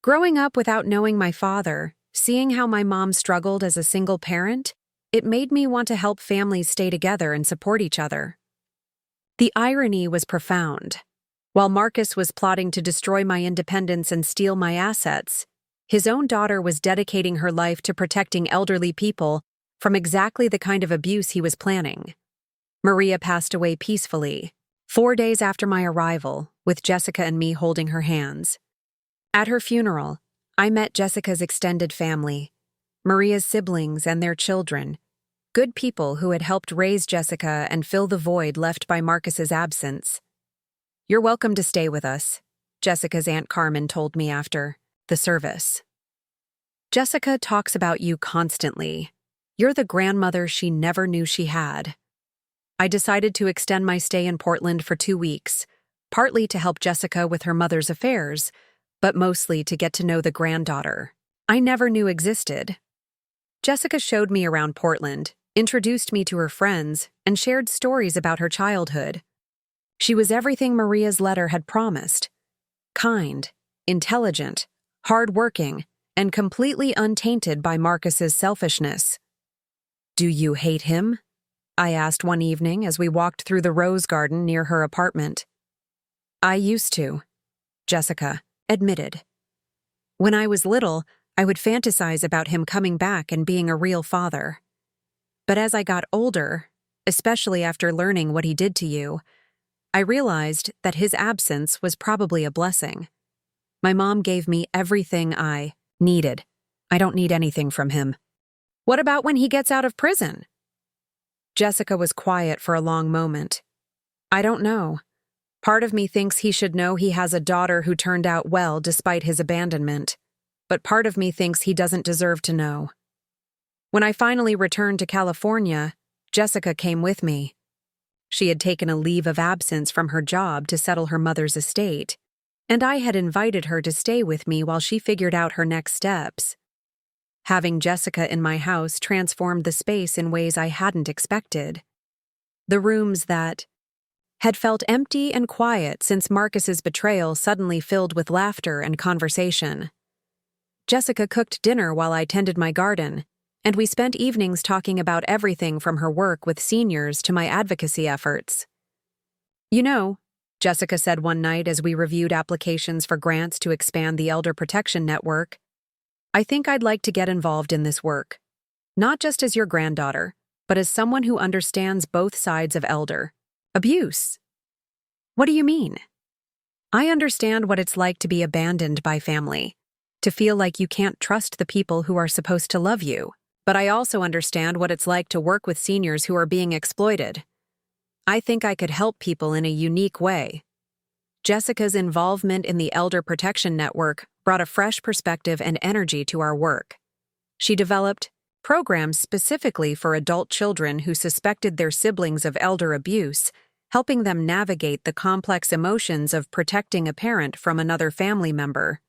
"Growing up without knowing my father, seeing how my mom struggled as a single parent, it made me want to help families stay together and support each other." The irony was profound. While Marcus was plotting to destroy my independence and steal my assets, his own daughter was dedicating her life to protecting elderly people from exactly the kind of abuse he was planning. Maria passed away peacefully, 4 days after my arrival, with Jessica and me holding her hands. At her funeral, I met Jessica's extended family, Maria's siblings and their children, good people who had helped raise Jessica and fill the void left by Marcus's absence. "You're welcome to stay with us," Jessica's Aunt Carmen told me after the service. "Jessica talks about you constantly. You're the grandmother she never knew she had." I decided to extend my stay in Portland for 2 weeks, partly to help Jessica with her mother's affairs, but mostly to get to know the granddaughter I never knew existed. Jessica showed me around Portland, introduced me to her friends, and shared stories about her childhood. She was everything Maria's letter had promised: kind, intelligent, hardworking, and completely untainted by Marcus's selfishness. "Do you hate him?" I asked one evening as we walked through the rose garden near her apartment. "I used to," Jessica admitted. "When I was little, I would fantasize about him coming back and being a real father. But as I got older, especially after learning what he did to you, I realized that his absence was probably a blessing. My mom gave me everything I needed. I don't need anything from him." "What about when he gets out of prison?" Jessica was quiet for a long moment. "I don't know. Part of me thinks he should know he has a daughter who turned out well despite his abandonment, but part of me thinks he doesn't deserve to know." When I finally returned to California, Jessica came with me. She had taken a leave of absence from her job to settle her mother's estate, and I had invited her to stay with me while she figured out her next steps. Having Jessica in my house transformed the space in ways I hadn't expected. The rooms that had felt empty and quiet since Marcus's betrayal suddenly filled with laughter and conversation. Jessica cooked dinner while I tended my garden, and we spent evenings talking about everything from her work with seniors to my advocacy efforts. "You know," Jessica said one night as we reviewed applications for grants to expand the Elder Protection Network, "I think I'd like to get involved in this work, not just as your granddaughter, but as someone who understands both sides of elder abuse." "What do you mean?" "I understand what it's like to be abandoned by family, to feel like you can't trust the people who are supposed to love you. But I also understand what it's like to work with seniors who are being exploited. I think I could help people in a unique way. Jessica's involvement in the Elder Protection Network brought a fresh perspective and energy to our work. She developed programs specifically for adult children who suspected their siblings of elder abuse, helping them navigate the complex emotions of protecting a parent from another family member.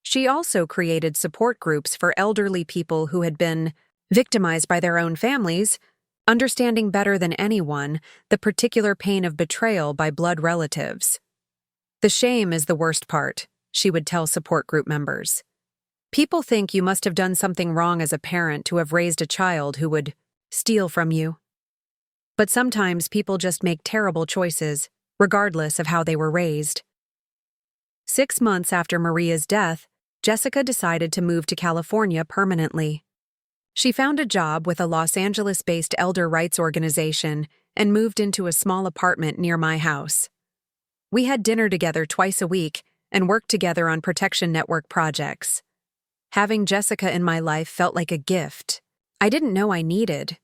She also created support groups for elderly people who had been victimized by their own families, understanding better than anyone the particular pain of betrayal by blood relatives. The shame is the worst part, she would tell support group members. People think you must have done something wrong as a parent to have raised a child who would steal from you. But sometimes people just make terrible choices, regardless of how they were raised. 6 months after Maria's death, Jessica decided to move to California permanently. She found a job with a Los Angeles-based elder rights organization and moved into a small apartment near my house. We had dinner together twice a week and worked together on Protection Network projects. Having Jessica in my life felt like a gift I didn't know I needed.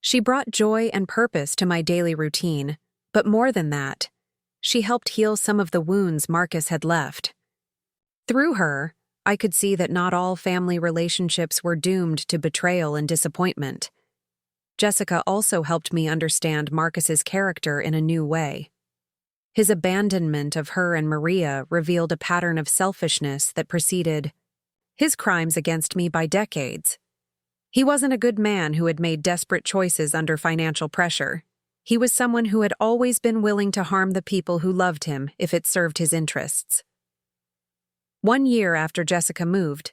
She brought joy and purpose to my daily routine, but more than that, she helped heal some of the wounds Marcus had left. Through her, I could see that not all family relationships were doomed to betrayal and disappointment. Jessica also helped me understand Marcus's character in a new way. His abandonment of her and Maria revealed a pattern of selfishness that preceded his crimes against me by decades. He wasn't a good man who had made desperate choices under financial pressure. He was someone who had always been willing to harm the people who loved him if it served his interests. 1 year after Jessica moved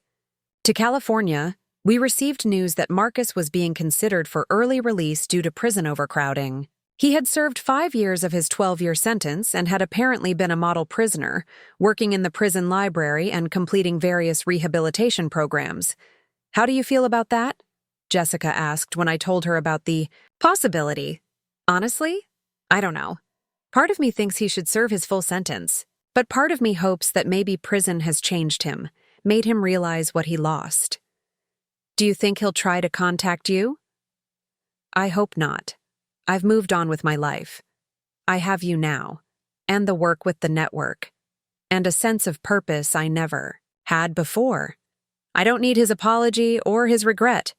to California, we received news that Marcus was being considered for early release due to prison overcrowding. He had served 5 years of his 12-year sentence and had apparently been a model prisoner, working in the prison library and completing various rehabilitation programs. "How do you feel about that?" Jessica asked when I told her about the possibility. "Honestly, I don't know. Part of me thinks he should serve his full sentence, but part of me hopes that maybe prison has changed him, made him realize what he lost." "Do you think he'll try to contact you?" "I hope not. I've moved on with my life. I have you now, and the work with the network, and a sense of purpose I never had before. I don't need his apology or his regret."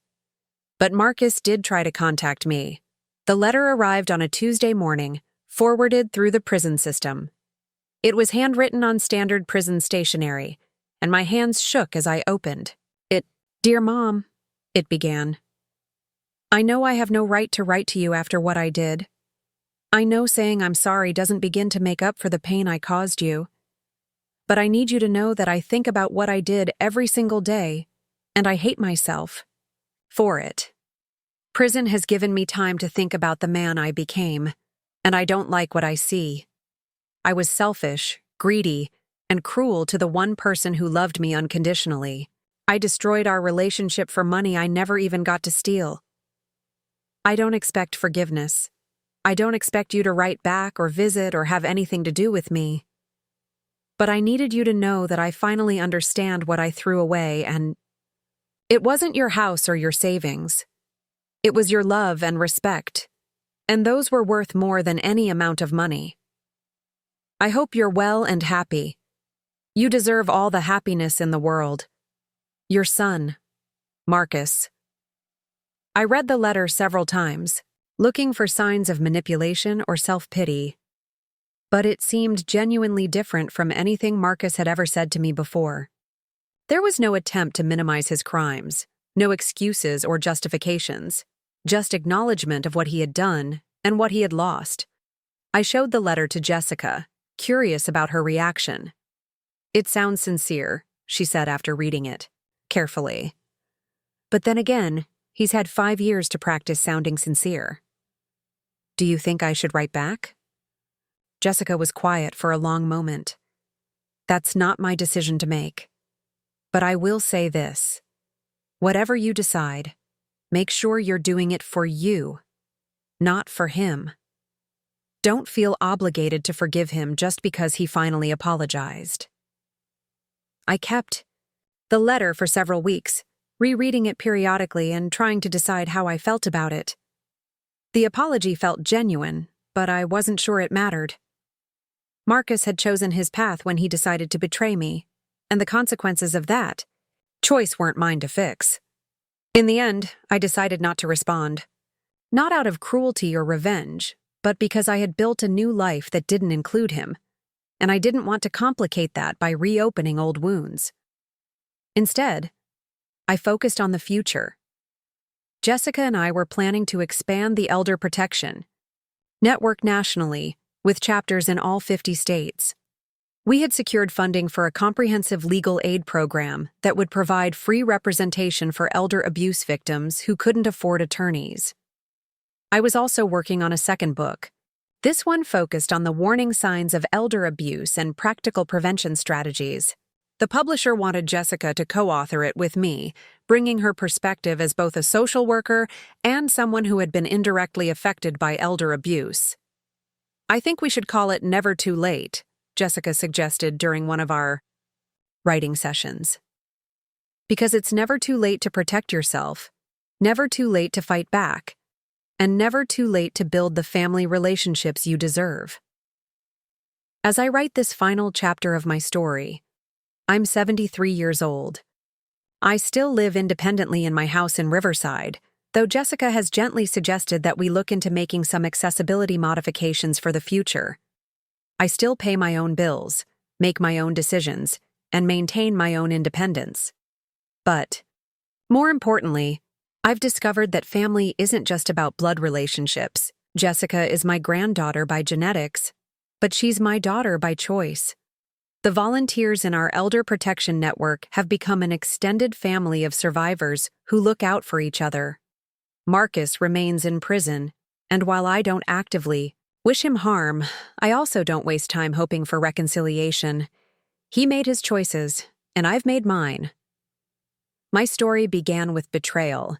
But Marcus did try to contact me. The letter arrived on a Tuesday morning, forwarded through the prison system. It was handwritten on standard prison stationery, and my hands shook as I opened it. "Dear Mom," it began. "I know I have no right to write to you after what I did. I know saying I'm sorry doesn't begin to make up for the pain I caused you. But I need you to know that I think about what I did every single day, and I hate myself for it. Prison has given me time to think about the man I became, and I don't like what I see. I was selfish, greedy, and cruel to the one person who loved me unconditionally. I destroyed our relationship for money I never even got to steal. I don't expect forgiveness. I don't expect you to write back or visit or have anything to do with me. But I needed you to know that I finally understand what I threw away, and it wasn't your house or your savings. It was your love and respect, and those were worth more than any amount of money. I hope you're well and happy. You deserve all the happiness in the world. Your son, Marcus." I read the letter several times, looking for signs of manipulation or self-pity. But it seemed genuinely different from anything Marcus had ever said to me before. There was no attempt to minimize his crimes, no excuses or justifications, just acknowledgement of what he had done and what he had lost. I showed the letter to Jessica, curious about her reaction. "It sounds sincere," she said after reading it, carefully. "But then again, he's had 5 years to practice sounding sincere. Do you think I should write back?" Jessica was quiet for a long moment. "That's not my decision to make. But I will say this. Whatever you decide, make sure you're doing it for you, not for him. Don't feel obligated to forgive him just because he finally apologized." I kept the letter for several weeks, rereading it periodically and trying to decide how I felt about it. The apology felt genuine, but I wasn't sure it mattered. Marcus had chosen his path when he decided to betray me, and the consequences of that choice weren't mine to fix. In the end, I decided not to respond. Not out of cruelty or revenge, but because I had built a new life that didn't include him, and I didn't want to complicate that by reopening old wounds. Instead, I focused on the future. Jessica and I were planning to expand the elder protection network nationally, with chapters in all 50 states. We had secured funding for a comprehensive legal aid program that would provide free representation for elder abuse victims who couldn't afford attorneys. I was also working on a second book. This one focused on the warning signs of elder abuse and practical prevention strategies. The publisher wanted Jessica to co-author it with me, bringing her perspective as both a social worker and someone who had been indirectly affected by elder abuse. "I think we should call it Never Too Late," Jessica suggested during one of our writing sessions. Because it's never too late to protect yourself, never too late to fight back, and never too late to build the family relationships you deserve. As I write this final chapter of my story, I'm 73 years old. I still live independently in my house in Riverside, though Jessica has gently suggested that we look into making some accessibility modifications for the future. I still pay my own bills, make my own decisions, and maintain my own independence. But, more importantly, I've discovered that family isn't just about blood relationships. Jessica is my granddaughter by genetics, but she's my daughter by choice. The volunteers in our Elder Protection Network have become an extended family of survivors who look out for each other. Marcus remains in prison, and while I don't actively wish him harm, I also don't waste time hoping for reconciliation. He made his choices, and I've made mine. My story began with betrayal,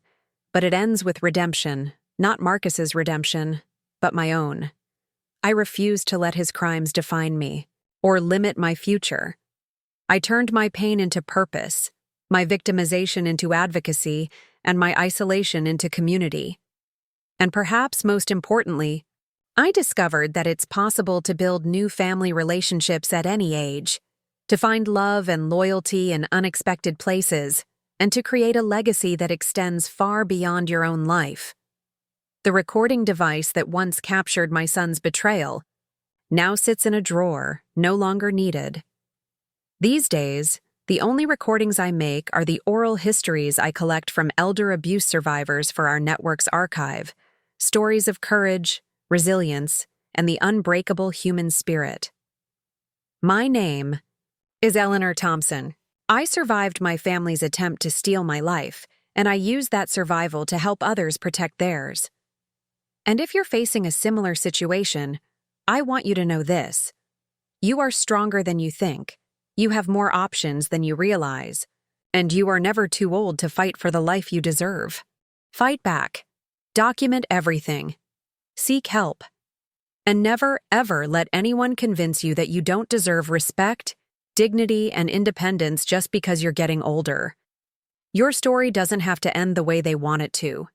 but it ends with redemption, not Marcus's redemption, but my own. I refused to let his crimes define me or limit my future. I turned my pain into purpose, my victimization into advocacy, and my isolation into community. And perhaps most importantly, I discovered that it's possible to build new family relationships at any age, to find love and loyalty in unexpected places, and to create a legacy that extends far beyond your own life. The recording device that once captured my son's betrayal now sits in a drawer, no longer needed. These days, the only recordings I make are the oral histories I collect from elder abuse survivors for our network's archive, stories of courage, resilience, and the unbreakable human spirit. My name is Eleanor Thompson. I survived my family's attempt to steal my life, and I used that survival to help others protect theirs. And if you're facing a similar situation, I want you to know this. You are stronger than you think. You have more options than you realize. And you are never too old to fight for the life you deserve. Fight back. Document everything. Seek help. And never, ever let anyone convince you that you don't deserve respect, dignity, and independence just because you're getting older. Your story doesn't have to end the way they want it to.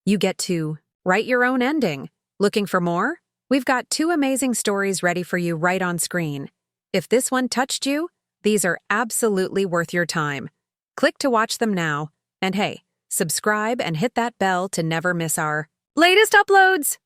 You get to write your own ending. Looking for more? We've got 2 amazing stories ready for you right on screen. If this one touched you, these are absolutely worth your time. Click to watch them now. And hey, subscribe and hit that bell to never miss our latest uploads!